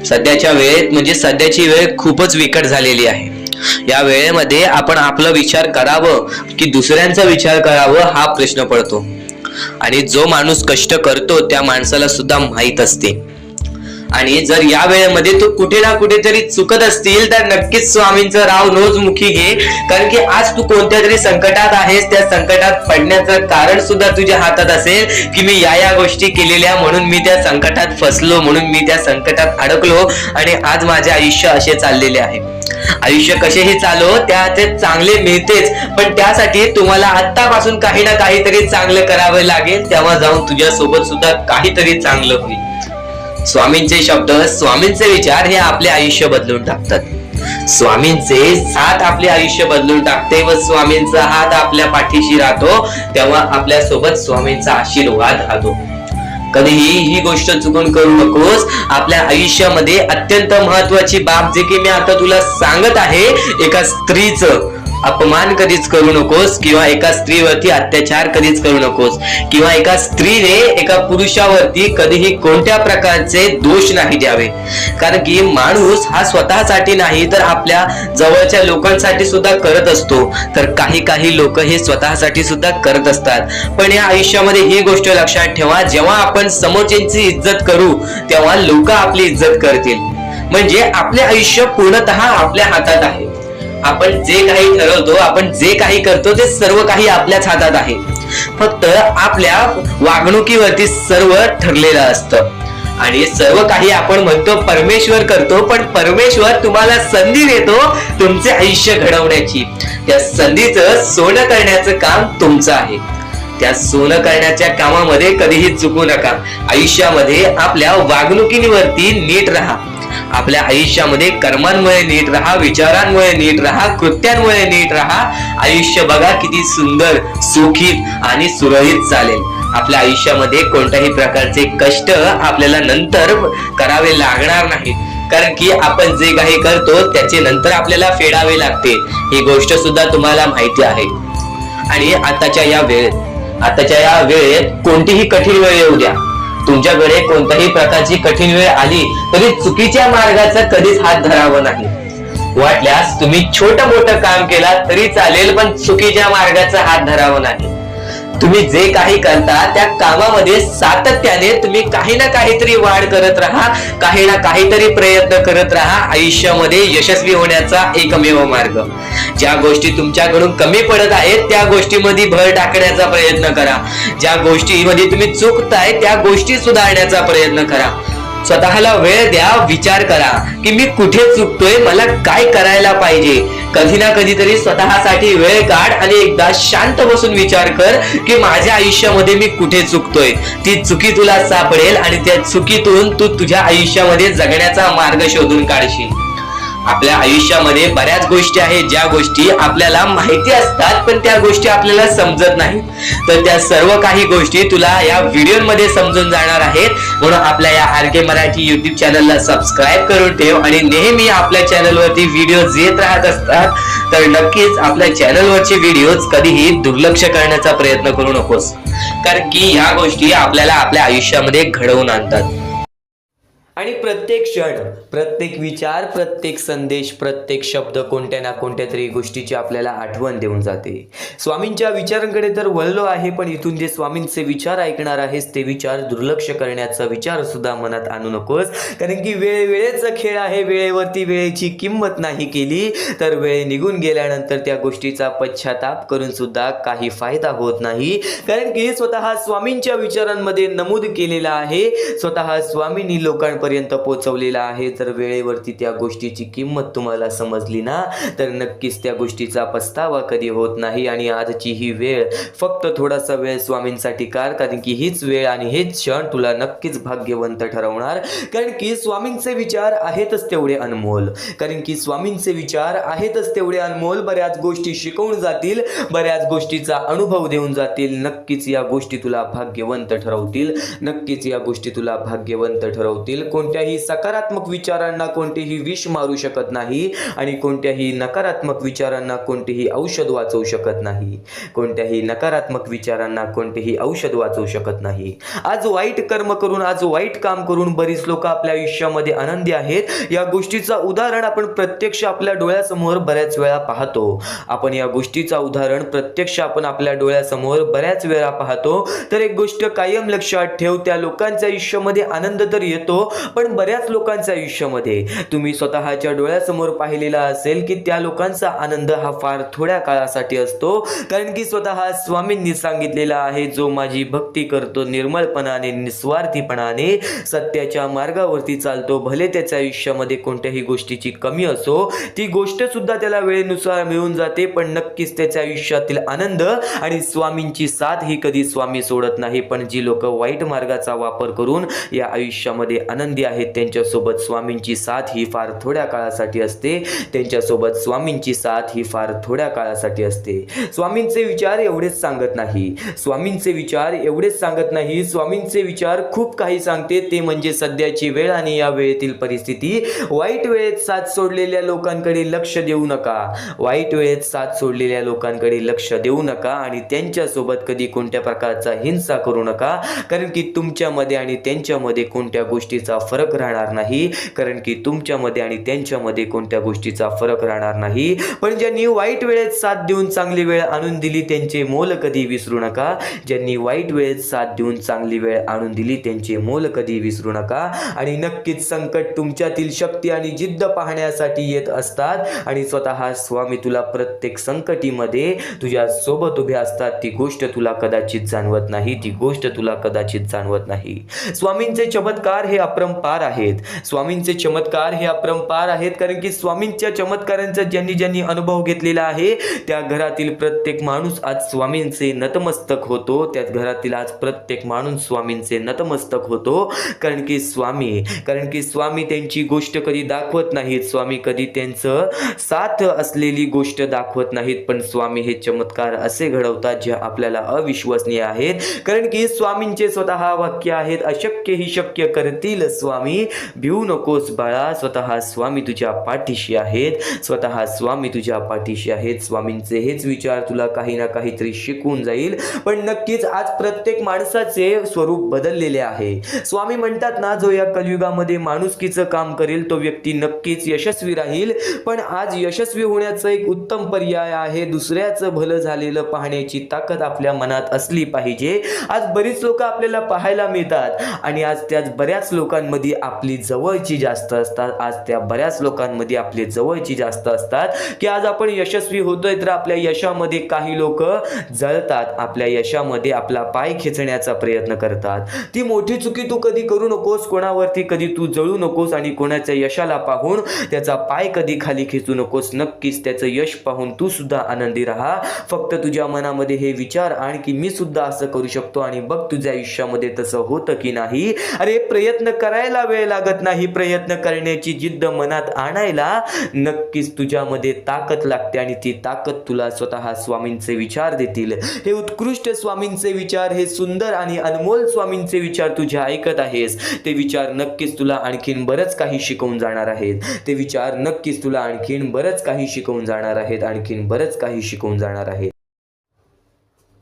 सध्याच्या वेळ खूपच विकट झालेली आहे. या वेळेमध्ये आपण आपला विचार करावं की दुसऱ्यांचा विचार करावं, हा प्रश्न पडतो. आणि जो माणूस कष्ट करतो त्या माणसाला सुद्धा माहित असते. आणि जर या वेळेमध्ये तू कुठे ना कुठेतरी चुकत असतील तर नक्कीच स्वामींचं राव नोजमुखी घे. कारण की आज तू कोणत्या तरी संकटात आहेस, त्या संकटात पडण्याचं कारण सुद्धा तुझ्या हातात असेल की मी या गोष्टी केलेल्या, म्हणून मी त्या संकटात फसलो, म्हणून मी त्या संकटात अडकलो आणि आज माझे आयुष्य असे चाललेले आहे. आयुष्य कसेही चालो त्याचे चांगले मिळतेच, पण त्यासाठी तुम्हाला आतापासून काही ना काहीतरी चांगलं करावे लागेल. तेव्हा जाऊन तुझ्या सोबत सुद्धा काहीतरी चांगलं होईल. स्वामींचे शब्द, स्वामींचे विचार हे आपले आयुष्य बदलून टाकतात. स्वामींचे साथ आपले आयुष्य बदलून टाकते व स्वामींचा हात आपल्या पाठीशी राहतो. तेव्हा आपल्या सोबत स्वामींचा आशीर्वाद राहतो. कधीही ही गोष्ट चुकून करू नकोस. आपल्या आयुष्यामध्ये अत्यंत महत्वाची बाब जे की मी आता तुला सांगत आहे, एका स्त्रीचं अपमान कधीच करू नकोस किंवा एका स्त्रीवरती अत्याचार कधीच करू नकोस किंवा एका स्त्रीने एका पुरुषावरती कधीही कोणत्या प्रकारचे दोष नाही द्यावे. कारण की माणूस हा स्वतःसाठी नाही तर आपल्या जवळच्या लोकांसाठी सुद्धा करत असतो. तर काही लोक हे स्वतःसाठी सुद्धा करत असतात. पण या आयुष्यामध्ये ही गोष्ट लक्षात ठेवा, जेव्हा आपण समोरच्यांची इज्जत करू तेव्हा लोक आपली इज्जत करतील. म्हणजे आपले आयुष्य पूर्णतः आपल्या हातात आहे. आपण जे काही ठरवतो, आपण जे काही करतो ते सर्व काही आपल्याच हातात आहे. फक्त आपल्या वागणुकीवरती सर्व ठरलेलं असतं. आणि सर्व काही आपण म्हणतो परमेश्वर करतो, पण परमेश्वर तुम्हाला संधी देतो तुमचे आयुष्य घडवण्याची. त्या संधीचं सोनं करण्याचं काम तुमचं आहे. त्या सोनं करण्याच्या कामामध्ये कधीही चुकू नका. आयुष्यामध्ये आपल्या वागणुकीवरती नीट राहा. आपल्या आयुष्यामध्ये कर्मांमुळे नीट राहा, विचारांमुळे नीट राहा, कृत्यांमुळे नीट राहा. आयुष्य बघा किती सुंदर, सुखीत आणि सुरळीत चालेल. आपल्या आयुष्यामध्ये कोणत्याही प्रकारचे कष्ट आपल्याला नंतर करावे लागणार नाही. कारण की आपण जे काही करतो त्याचे नंतर आपल्याला फेडावे लागते. ही गोष्ट सुद्धा तुम्हाला माहिती आहे. आणि आताच्या या वेळेत कोणतीही कठीण वेळ येऊ द्या, तुमच्याकडे कोणत्याही प्रकारची कठीण वेळ आली तरी चुकीच्या मार्गाचा कधीच हात धरावा नाही. वाटल्यास तुम्ही छोटं मोठं काम केला तरी चालेल, पण चुकीच्या मार्गाचा हात धरावा नाही. तुम्ही जे काही करता त्या कामामध्ये सातत्याने तुम्ही काही ना काहीतरी वाढ करत राहा, काही ना काहीतरी प्रयत्न करत राहा. आयुष्यामध्ये यशस्वी होण्याचा एकमेव मार्ग. ज्या गोष्टी तुमच्याकडून कमी पडत आहेत त्या गोष्टीमध्ये भर टाकण्याचा प्रयत्न करा. ज्या गोष्टीमध्ये तुम्ही चुकताय त्या गोष्टी सुधारण्याचा प्रयत्न करा. स्वतःला वेळ द्या, विचार करा की मी कुठे चुकतोय, मला काय करायला पाहिजे. कधी ना कधीतरी स्वतःसाठी वेळ काढ आणि एकदा शांत बसून विचार कर की माझ्या आयुष्यामध्ये मी कुठे चुकतोय. ती चुकी तुला सापडेल आणि त्या चुकीतून तू तुझ्या आयुष्यामध्ये जगण्याचा मार्ग शोधून काढशील. आपल्या आयुष्यामध्ये बऱ्याच गोष्टी आहेत ज्या गोष्टी आपल्याला माहिती असतात पण त्या गोष्टी आपल्याला समजत नाहीत. तर त्या सर्व काही गोष्टी तुला या व्हिडिओमध्ये समजून जाणार आहेत. म्हणून आपल्या या RK मराठी YouTube चॅनलला सबस्क्राईब करून ठेव आणि नेहमी आपल्या चॅनलवरती व्हिडिओज येत राहत असतात. तर नक्कीच आपल्या चॅनलवरचे व्हिडिओज कधीही दुर्लक्ष करण्याचा प्रयत्न करू नकोस, कारण की या गोष्टी आपल्याला आपल्या आयुष्यामध्ये घडवून आणतात. आणि प्रत्येक क्षण, प्रत्येक विचार, प्रत्येक संदेश, प्रत्येक शब्द कोणत्या ना कोणत्या तरी गोष्टीची आपल्याला आठवण देऊन जाते. स्वामींच्या विचारांकडे तर वळलो आहे, पण इथून जे स्वामींचे विचार ऐकणार आहेस ते विचार दुर्लक्ष करण्याचा विचार सुद्धा मनात आणू नकोस, कारण की वेळेचा खेळ आहे. वेळेवरती वेळेची किंमत नाही केली तर वेळ निघून गेल्यानंतर त्या गोष्टीचा पश्चाताप करून सुद्धा काही फायदा होत नाही. कारण की स्वतः स्वामींच्या विचारांमध्ये नमूद केलेलं आहे, स्वतः स्वामींनी लोकांपर्यंत पोहोचवलेला आहे. जर वेळेवरती त्या गोष्टीची किंमत तुम्हाला समजली ना तर नक्कीच त्या गोष्टीचा पस्तावा कधी होत नाही. आणि आजची ही वेळ फक्त थोडासा वेळ स्वामींसाठी काढ, कारण की हीच वेळ आणि हेच क्षण तुला नक्कीच भाग्यवंत ठरवणार. कारण की स्वामींचे विचार आहेतच तेवढे अनमोल, कारण की स्वामींचे विचार आहेतच तेवढे अनमोल. बऱ्याच गोष्टी शिकवून जातील, बऱ्याच गोष्टीचा अनुभव देऊन जातील. नक्कीच या गोष्टी तुला भाग्यवंत ठरवतील, नक्कीच या गोष्टी तुला भाग्यवंत ठरवतील. कोणत्याही सकारात्मक विचारांना कोणतेही विष मारू शकत नाही आणि कोणत्याही नकारात्मक विचारांना कोणतेही औषध वाचवू शकत नाही. कोणत्याही नकारात्मक विचारांना कोणतेही औषध वाचवू शकत नाही. आज वाईट कर्म करून, आज वाईट काम करून बरीच लोक आपल्या आयुष्यामध्ये आनंदी आहेत. या गोष्टीचा उदाहरण आपण प्रत्यक्ष आपल्या डोळ्यासमोर बऱ्याच वेळा पाहतो. आपण या गोष्टीचा उदाहरण प्रत्यक्ष आपण आपल्या डोळ्यासमोर बऱ्याच वेळा पाहतो. तर एक गोष्ट कायम लक्षात ठेव, त्या लोकांच्या आयुष्यामध्ये आनंद तर येतो, पण बऱ्याच लोकांच्या आयुष्यामध्ये तुम्ही स्वतःच्या डोळ्यासमोर पाहिलेला असेल की त्या लोकांचा आनंद हा फार थोड्या काळासाठी असतो. कारण की स्वतः स्वामींनी सांगितलेला आहे, जो माझी भक्ती करतो निर्मळपणाने, निस्वार्थीपणाने, सत्याच्या मार्गावरती चालतो, भले त्याच्या आयुष्यामध्ये कोणत्याही गोष्टीची कमी असो, ती गोष्ट सुद्धा त्याला वेळेनुसार मिळून जाते, पण नक्कीच त्याच्या आयुष्यातील आनंद आणि स्वामींची साथ ही कधी स्वामी सोडत नाही. पण जी लोक वाईट मार्गाचा वापर करून या आयुष्यामध्ये आनंदी आहेत त्यांच्यासोबत स्वामींची साथ ही फार थोड्या काळासाठी असते. त्यांच्यासोबत स्वामींची साथ ही फार थोड्या काळासाठी असते. स्वामींचे विचार एवढेच सांगत नाही, स्वामींचे विचार एवढेच सांगत नाही, स्वामींचे विचार खूप काही सांगते. ते म्हणजे सध्याची वेळ आणि या वेळेतील परिस्थिती. वाईट वेळेत साथ सोडलेल्या लोकांकडे लक्ष देऊ नका, वाईट वेळेत साथ सोडलेल्या लोकांकडे लक्ष देऊ नका आणि त्यांच्यासोबत कधी कोणत्या प्रकारचा हिंसा करू नका, कारण की तुमच्यामध्ये आणि त्यांच्यामध्ये कोणत्या गोष्टीचा फरक राहणार नाही. कारण की तुमच्यामध्ये आणि त्यांच्यामध्ये कोणत्या गोष्टीचा फरक राहणार नाही. पण ज्यांनी वाईट वेळेत साथ देऊन चांगली वेळ आणून दिली त्यांचे मोल कधी विसरू नका. ज्यांनी वाईट वेळेत साथ देऊन चांगली वेळ आणून दिली त्यांचे मोल कधी विसरू नका. आणि नक्कीच संकट तुमच्यातील शक्ती आणि जिद्द पाहण्यासाठी येत असतात आणि स्वतः स्वामी तुला प्रत्येक संकटीमध्ये तुझ्या सोबत उभे असतात. ती गोष्ट तुला कदाचित जाणवत नाही, ती गोष्ट तुला कदाचित जाणवत नाही. स्वामींचे चमत्कार हे अपरंपार आहेत, स्वामींचे चमत्कार हे अपरंपार आहेत. कारण की स्वामींच्या चमत्कारांचा ज्यांनी अनुभव घेतलेला आहे त्या घरातील प्रत्येक माणूस आज स्वामींचे नतमस्तक होतो. त्या घरातील आज प्रत्येक माणूस स्वामींचे नतमस्तक होतो. कारण की स्वामी त्यांची गोष्ट कधी दाखवत नाहीत, स्वामी कधी त्यांचं साथ असलेली गोष्ट दाखवत नाहीत, पण स्वामी हे चमत्कार असे घडवतात जे आपल्याला अविश्वसनीय आहेत. कारण की स्वामींचे स्वतः वाक्य आहेत, अशक्य ही शक्य करतील स्वामी, भिवू नको नकोस बाळा, स्वतः स्वामी तुझ्या पाठीशी आहेत, स्वतः स्वामी तुझ्या पाठीशी आहेत. स्वामींचे हेच विचार तुला काही ना काहीतरी शिकवून जाईल. पण नक्कीच आज प्रत्येक माणसाचे स्वरूप बदललेले आहे. स्वामी म्हणतात ना, जो या कलियुगामध्ये माणुसकीचं काम करेल तो व्यक्ती नक्कीच यशस्वी राहील. पण आज यशस्वी होण्याचं एक उत्तम पर्याय आहे, दुसऱ्याचं भलं झालेलं पाहण्याची ताकद आपल्या मनात असली पाहिजे. आज बरीच लोक आपल्याला पाहायला मिळतात आणि आज त्याच बऱ्याच लोकांमध्ये आपली जवळची जास्त असतात. आज त्या बऱ्याच लोकांमध्ये आपले जवळची जास्त असतात की आज आपण यशस्वी होतोय तर आपल्या यशामध्ये काही लोक जळतात, आपल्या यशामध्ये आपला पाय खेचण्याचा प्रयत्न करतात. ती मोठी चुकी तू कधी करू नकोस, कोणावरती कधी तू जळू नकोस आणि कोणाच्या यशाला पाहून त्याचा पाय कधी खाली खेचू नकोस. नक्कीच त्याचं यश पाहून तू सुद्धा आनंदी राहा. फक्त तुझ्या मनामध्ये हे विचार आण की मी सुद्धा असं करू शकतो आणि बघ तुझ्या आयुष्यामध्ये तसं होतं की नाही. अरे प्रयत्न करायला वेळ लागत नाही, प्रयत्न करण्याची जिद्द मनात आणायला नक्कीच तुझ्यामध्ये ताकद लागते आणि ती ताकद तुला स्वतः स्वामींचे विचार देतील. हे उत्कृष्ट स्वामींचे विचार, हे सुंदर आणि अनमोल स्वामींचे विचार तुझे ऐकत आहेस, ते विचार नक्कीच तुला आणखीन बरंच काही शिकवून जाणार आहेत. ते विचार नक्कीच तुला आणखीन बरंच काही शिकवून जाणार आहेत, आणखीन बरंच काही शिकवून जाणार आहेत.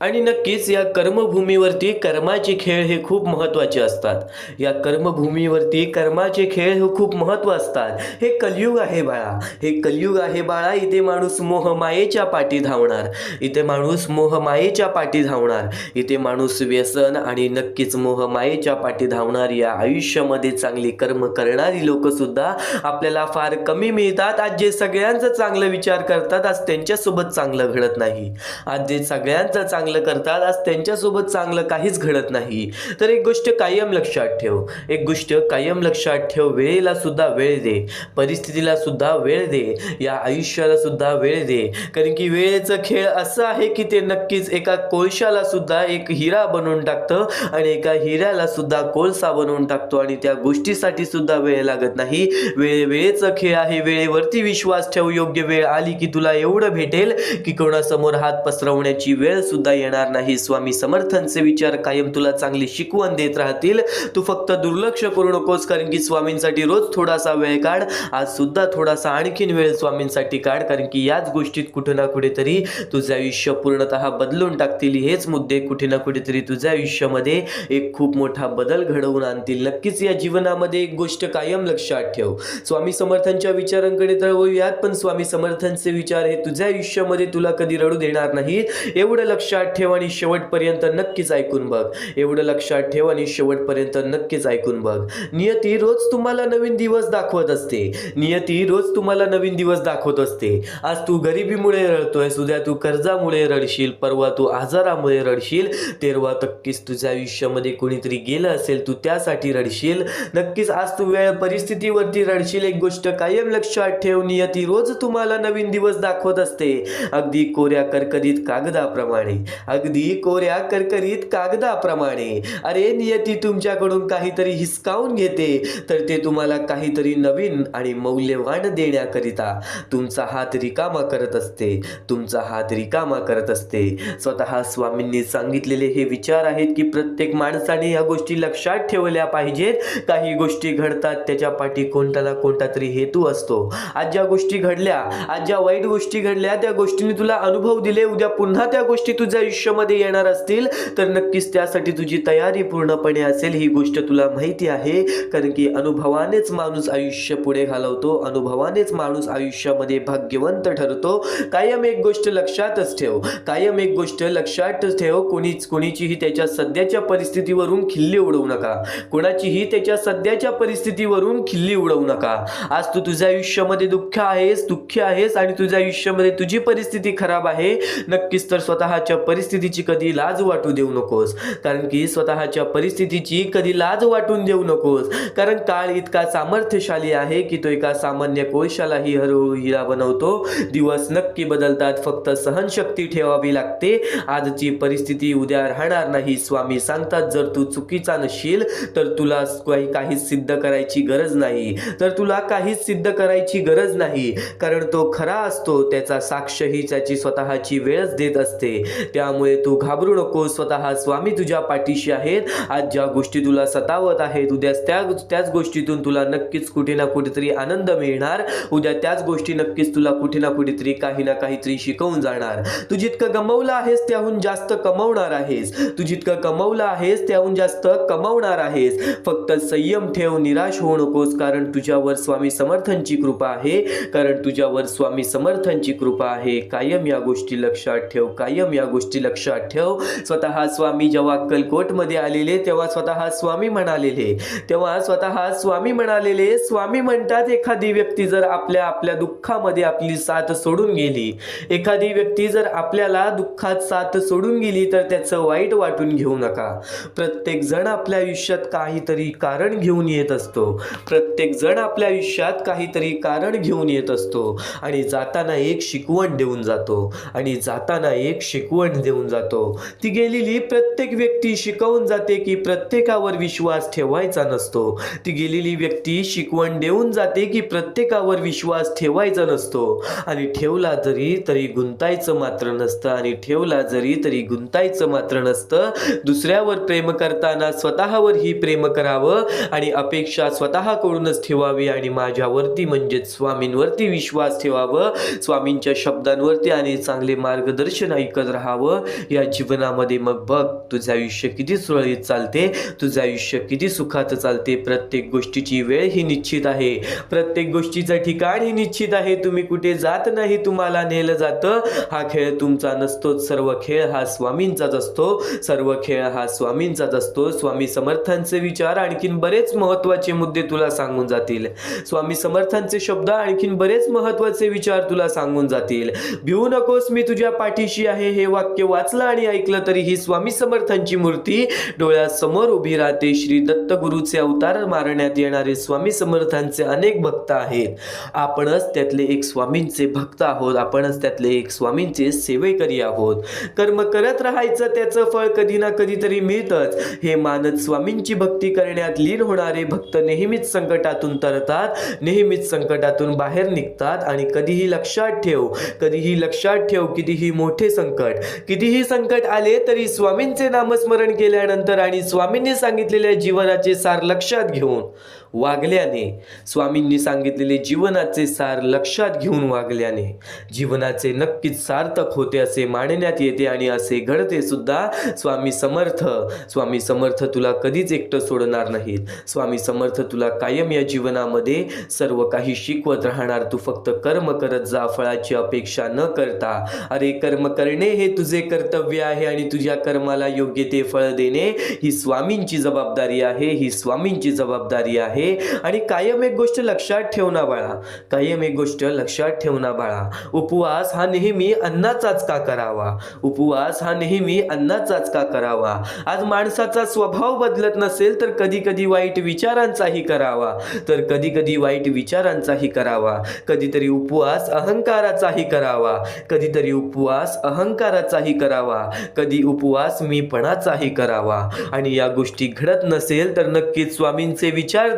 आणि नक्कीच या कर्मभूमीवरती कर्माचे खेळ हे खूप महत्त्वाचे असतात. या कर्मभूमीवरती कर्माचे खेळ हे खूप महत्त्व असतात. हे कलियुग आहे बाळा, हे कलियुग आहे बाळा. इथे माणूस मोहमायेच्या पाठी धावणार, इथे माणूस मोहमायेच्या पाठी धावणार, इथे माणूस व्यसन आणि नक्कीच मोहमायेच्या पाठी धावणार. या आयुष्यामध्ये चांगली कर्म करणारी लोक सुद्धा आपल्याला फार कमी मिळतात. आज जे सगळ्यांचं चांगलं विचार करतात आज त्यांच्यासोबत चांगलं घडत नाही. आज जे सगळ्यांचं चांगलं करतात आज त्यांच्यासोबत चांगलं काहीच घडत नाही. तर एक गोष्ट कायम लक्षात ठेव, एक गोष्ट कायम लक्षात ठेव, वेळेला सुद्धा वेळ दे, परिस्थितीला सुद्धा वेळ दे, या आयुष्याला सुद्धा वेळ दे. कारण की वेळेचं खेळ असं आहे की ते नक्कीच एका कोळशाला सुद्धा एक हिरा बनवून टाकतं आणि एका हिऱ्याला सुद्धा कोळसा बनवून टाकतो आणि त्या गोष्टीसाठी सुद्धा वेळ लागत नाही. वेळेचं खेळ आहे, वेळेवरती विश्वास ठेव. योग्य वेळ आली की तुला एवढं भेटेल की कोणासमोर हात पसरवण्याची वेळ सुद्धा येणार नाही. स्वामी समर्थांचे विचार कायम तुला चांगली शिकवण देत राहतील. तू फक्त दुर्लक्ष करू नकोस, कारण की स्वामींसाठी रोज थोडासा वेळ काढ. आज सुद्धा थोडासा आणखीन वेळ स्वामींसाठी काढ, कारण की याच गोष्टीत कुठे ना कुठेतरी तुझं आयुष्य पूर्णतः बदलून टाकतील. हेच मुद्दे कुठे ना कुठेतरी तुझ्या आयुष्यामध्ये एक खूप मोठा बदल घडवून आणतील. नक्कीच या जीवनामध्ये एक गोष्ट कायम लक्षात ठेव, स्वामी समर्थांच्या विचारांकडे तर वळूयात, पण स्वामी समर्थांचे विचार हे तुझ्या आयुष्यामध्ये तुला कधी रडू देणार नाहीत. एवढं लक्षात ठेव आणि शेवटपर्यंत नक्कीच ऐकून बघ. एवढं लक्षात ठेव आणि शेवटपर्यंत नक्कीच ऐकून बघ. नियती रोज तुम्हाला नवीन दिवस दाखवत असते, नियती रोज तुम्हाला नवीन दिवस दाखवत असते. आज तू गरिबीमुळे रडतोयस, उद्या तू कर्जामुळे रडशील, परवा तू आजारामुळे रडशील, तेरवा नक्कीच तुझ्या आयुष्यामध्ये कोणीतरी गेलं असेल तू त्यासाठी रडशील. नक्कीच आज तू वेळ परिस्थितीवरती रडशील. एक गोष्ट कायम लक्षात ठेव, नियती रोज तुम्हाला नवीन दिवस दाखवत असते, अगदी कोऱ्या करकरीत कागदाप्रमाणे, अगदी कोऱ्या करकरीत कागदाप्रमाणे. अरे नियती तुमच्याकडून काहीतरी हिसकावून घेते तर ते तुम्हाला काहीतरी नवीन आणि मौल्यवान देण्याकरिता तुमचा हात रिकामा करत असते, तुमचा हात रिकामा करत असते. स्वतः स्वामींनी सांगितलेले हे विचार आहेत की प्रत्येक माणसाने या गोष्टी लक्षात ठेवल्या पाहिजेत. काही गोष्टी घडतात त्याच्या पाठी कोणता ना कोणता तरी हेतू असतो. आज ज्या गोष्टी घडल्या, आज ज्या वाईट गोष्टी घडल्या, त्या गोष्टींनी तुला अनुभव दिले, उद्या पुन्हा त्या गोष्टी तुझ्या आयुष्यामध्ये येणार असतील तर नक्कीच त्यासाठी तुझी तयारी पूर्णपणे असेल. ही गोष्ट तुला माहिती आहे, कारण की अनुभवानेच माणूस आयुष्य पुढे घालवतो, अनुभवानेच माणूस आयुष्यामध्ये भाग्यवंत ठरतो. कायम एक गोष्ट लक्षातच ठेव, कायम एक गोष्ट लक्षातच ठेव, कोणीचीही त्याच्या सध्याच्या परिस्थितीवरून खिल्ली उडवू नका, कोणाचीही त्याच्या सध्याच्या परिस्थितीवरून खिल्ली उडवू नका. आज तू तुझ्या आयुष्यामध्ये दुःखी आहेस आणि तुझ्या आयुष्यामध्ये तुझी परिस्थिती खराब आहे. नक्कीच तर स्वतःच्या परिस्थितीची कधी लाज वाटू देऊ नकोस, कारण की स्वतःच्या परिस्थितीची कधी लाज वाटून देऊ नकोस. कारण काळ इतका सामर्थ्यशाली आहे की तो एका सामान्य कोळशालाही हळूहळू हिरा बनवतो. दिवस नक्की बदलतात, फक्त सहनशक्ती ठेवावी लागते. आजची परिस्थिती उद्या राहणार नाही. स्वामी सांगतात जर तू चुकीचा नसशील तर तुला काहीच सिद्ध करायची गरज नाही, तर तुला काहीच सिद्ध करायची गरज नाही, कारण तो खरा असतो. त्याचा साक्षही त्याची स्वतःची वेळच देत असते. त्या त्यामुळे तू घाबरू नको. स्वतः स्वामी तुझ्या पाठीशी आहेत. आज ज्या गोष्टी तुला सतावत आहेत, उद्या त्याच गोष्टीतून तुला नक्कीच कुठे ना कुठेतरी आनंद मिळणार. उद्या त्याच गोष्टी नक्कीच तुला कुठे ना कुठेतरी काही ना काहीतरी शिकवून जाणार. तू जितकं गमावलं आहेस त्याहून जास्त कमावणार आहेस. तू जितकं कमावलं आहेस त्याहून जास्त कमावणार आहेस. फक्त संयम ठेव, निराश होऊ नकोस, कारण तुझ्यावर स्वामी समर्थांची कृपा आहे. कारण तुझ्यावर स्वामी समर्थांची कृपा आहे. कायम या गोष्टी लक्षात ठेव. कायम या गोष्टी लक्षात ठेव. स्वतः स्वामी जेव्हा अक्कलकोटमध्ये आलेले तेव्हा स्वतः स्वामी म्हणालेले, स्वामी म्हणतात एखादी व्यक्ती जर आपल्या दुःखामध्ये आपली साथ सोडून गेली, एखादी व्यक्ती जर आपल्याला दुःखात साथ सोडून गेली तर त्याचं वाईट वाटून घेऊ नका. प्रत्येक जण आपल्या आयुष्यात काहीतरी कारण घेऊन येत असतो. प्रत्येक जण आपल्या आयुष्यात काहीतरी कारण घेऊन येत असतो आणि जाताना एक शिकवण देऊन जातो. ती गेलेली प्रत्येक व्यक्ती शिकवून जाते की प्रत्येकावर विश्वास ठेवायचा नसतो. ती गेलेली व्यक्ती शिकवण देऊन जाते की प्रत्येकावर विश्वास ठेवायचा नसतो. आणि ठेवला तरी गुंतायचं मात्र नसतं. दुसऱ्यावर प्रेम करताना स्वतःवरही प्रेम करावं आणि अपेक्षा स्वतःकडूनच ठेवावी आणि माझ्यावरती म्हणजेच स्वामींवरती विश्वास ठेवावं. स्वामींच्या शब्दांवरती आणि चांगले मार्गदर्शन ऐकत राहावं. या जीवनामध्ये मग बघ तुझं आयुष्य किती सुरळीत चालते, तुझं आयुष्य किती सुखात चालते. प्रत्येक गोष्टीची वेळ ही निश्चित आहे. प्रत्येक गोष्टीचं ठिकाण ही निश्चित आहे. तुम्ही कुठे जात नाही, तुम्हाला नेलं जातं. हा खेळ तुमचा नसतो. सर्व खेळ हा स्वामींचाच असतो. स्वामी समर्थांचे विचार आणखीन बरेच महत्वाचे मुद्दे तुला सांगून जातील. स्वामी समर्थांचे शब्द आणखीन बरेच महत्वाचे विचार तुला सांगून जातील. भिवू नकोस, मी तुझ्या पाठीशी आहे. हे वाक्य वाचलं आणि ऐकलं तरी ही स्वामी समर्थांची मूर्ती डोळ्यासमोर उभी राहते. श्री दत्त गुरुचे अवतार मारण्यात येणारे स्वामी समर्थांचे अनेक भक्त आहेत. आपणच त्यातले एक स्वामींचे भक्त आहोत. आपणच त्यातले एक स्वामींचे सेवेकरी आहोत. कर्म करत राहायचं, त्याचं फळ कधी ना कधीतरी मिळतंच. हे मानत स्वामींची भक्ती करण्यात लीन होणारे भक्त नेहमीच संकटातून तरतात, नेहमीच संकटातून बाहेर निघतात. आणि कधीही लक्षात ठेव, कितीही मोठे कितीही संकट आले तरी स्वामींचे नामस्मरण केल्यानंतर आणि स्वामींनी सांगितलेल्या जीवनाचे सार लक्षात घेऊन वागल्याने, स्वामींनी सांगितलेले जीवनाचे सार लक्षात घेऊन वागल्याने जीवनाचे नक्कीच सार्थक होते असे मानण्यात येते आणि असे घडते सुद्धा. स्वामी समर्थ तुला कधीच एकटं सोडणार नाहीत. स्वामी समर्थ तुला कायम या जीवनामध्ये सर्व काही शिकवत राहणार. तू फक्त कर्म करत जा, फळाची अपेक्षा न करता. अरे कर्म करणे हे तुझे कर्तव्य आहे आणि तुझ्या कर्माला योग्य ते फळ देणे ही स्वामींची जबाबदारी आहे. आणि कायम एक गोष्ट लक्षात ठेव ना बाळा, उपवास हा नेहमी अन्नाचाच का करावा. आज माणसाचा स्वभाव बदलत नसेल तर कधी कधी वाईट विचारांचाही करावा. कधीतरी उपवास अहंकाराचाही करावा. कधी उपवास मीपणाचाही करावा. आणि या गोष्टी घडत नसेल तर नक्कीच स्वामींचे विचार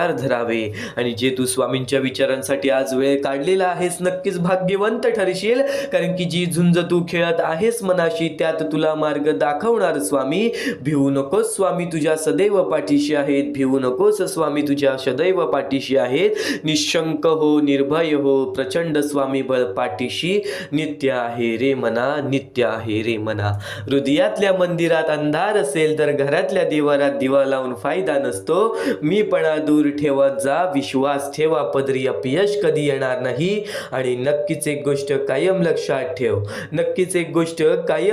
धरावे. आणि जे तू स्वामींच्या विचारांसाठी आज वेळ काढलेला आहेस नक्कीच भाग्यवंत ठरशील. कारण की जी झुंज तू खेळत आहेस मनाशी त्यात तुला मार्ग दाखवणार स्वामी. भिवू नकोस, स्वामी तुझ्या सदैव पाठीशी आहेत. निशंक हो, निर्भय हो, प्रचंड स्वामी बळ पाठीशी नित्य आहे रे मना. हृदयातल्या मंदिरात अंधार असेल तर घरातल्या देवारात दिवा लावून फायदा नसतो. मीपणा दूर ठेवत जा, विश्वास ठेवा, पदरी अपयश कधी येणार नाही. आणि नक्कीच एक गोष्ट कायम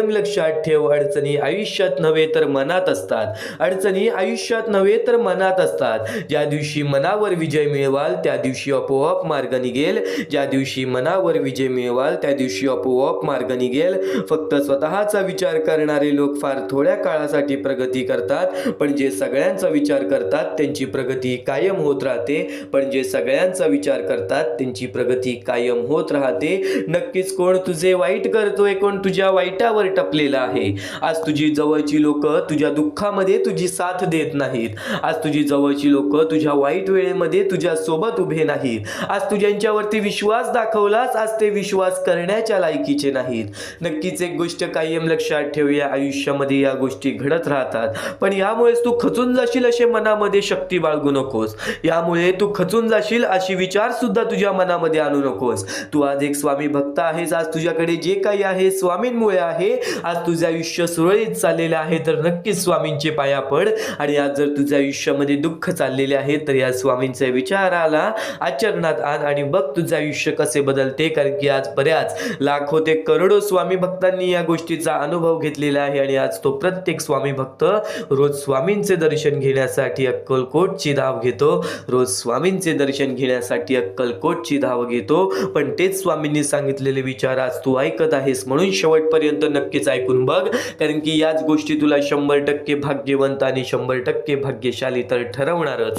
लक्षात ठेव, अडचणी आयुष्यात नव्हे तर मनात असतात. ज्या दिवशी मनावर विजय मिळवाल त्या दिवशी आपोआप मार्ग निघेल. फक्त स्वतःचा विचार करणारे लोक फार थोड्या काळासाठी प्रगती करतात, पण जे सगळ्यांचा विचार करतात त्यांची प्रगती कायम होत राहते. नक्कीच कोण तुझे वाईट करतोय, कोण तुझ्या वाईटावर टपलेला आहे. आज तुझी जवळची लोक तुझ्या दुःखामध्ये तुझी साथ देत नाहीत. आज तुझी जवळची लोक तुझ्या वाईट वेळेमध्ये तुझ्या सोबत उभे नाहीत. आज तू ज्यांच्यावरती विश्वास दाखवलास आज ते विश्वास करण्याच्या लायकीचे नाहीत. नक्कीच एक गोष्ट कायम लक्षात ठेवूया, आयुष्यामध्ये या गोष्टी घडत राहतात, पण यामुळेच तू खचून जाशील असे मनामध्ये शक्ती बाळगू नकोस. यामुळे तू खचून जाशील अशी विचार सुद्धा तुझ्या मनामध्ये आणू नकोस. तू आज एक स्वामी भक्त आहेस. आज तुझ्याकडे जे काही आहे स्वामींमुळे आहे. आज तुझं आयुष्य सुरळीत चाललेलं आहे तर नक्कीच स्वामींचे पाया पड. आणि आज जर तुझ्या आयुष्यामध्ये दुःख चाललेले आहे तर या स्वामींचा विचाराला आचरणात आण आणि बघ तुझं आयुष्य कसे बदलते. कारण की आज बऱ्याच लाखो ते करोडो स्वामी भक्तांनी या गोष्टीचा अनुभव घेतलेला आहे. आणि आज तो प्रत्येक स्वामी भक्त रोज स्वामींचे दर्शन घेण्यासाठी अक्कलकोटची धाव घेतो. रोज स्वामींचे दर्शन घेण्यासाठी अक्कलकोटची धाव घेतो. पण तेच स्वामींनी सांगितलेले विचार आज तू ऐकत आहेस, म्हणून शेवटपर्यंत नक्कीच ऐकून बघ. कारण की याच गोष्टी तुला 100% भाग्यवंत आणि 100% भाग्यशाली तर ठरवणारच.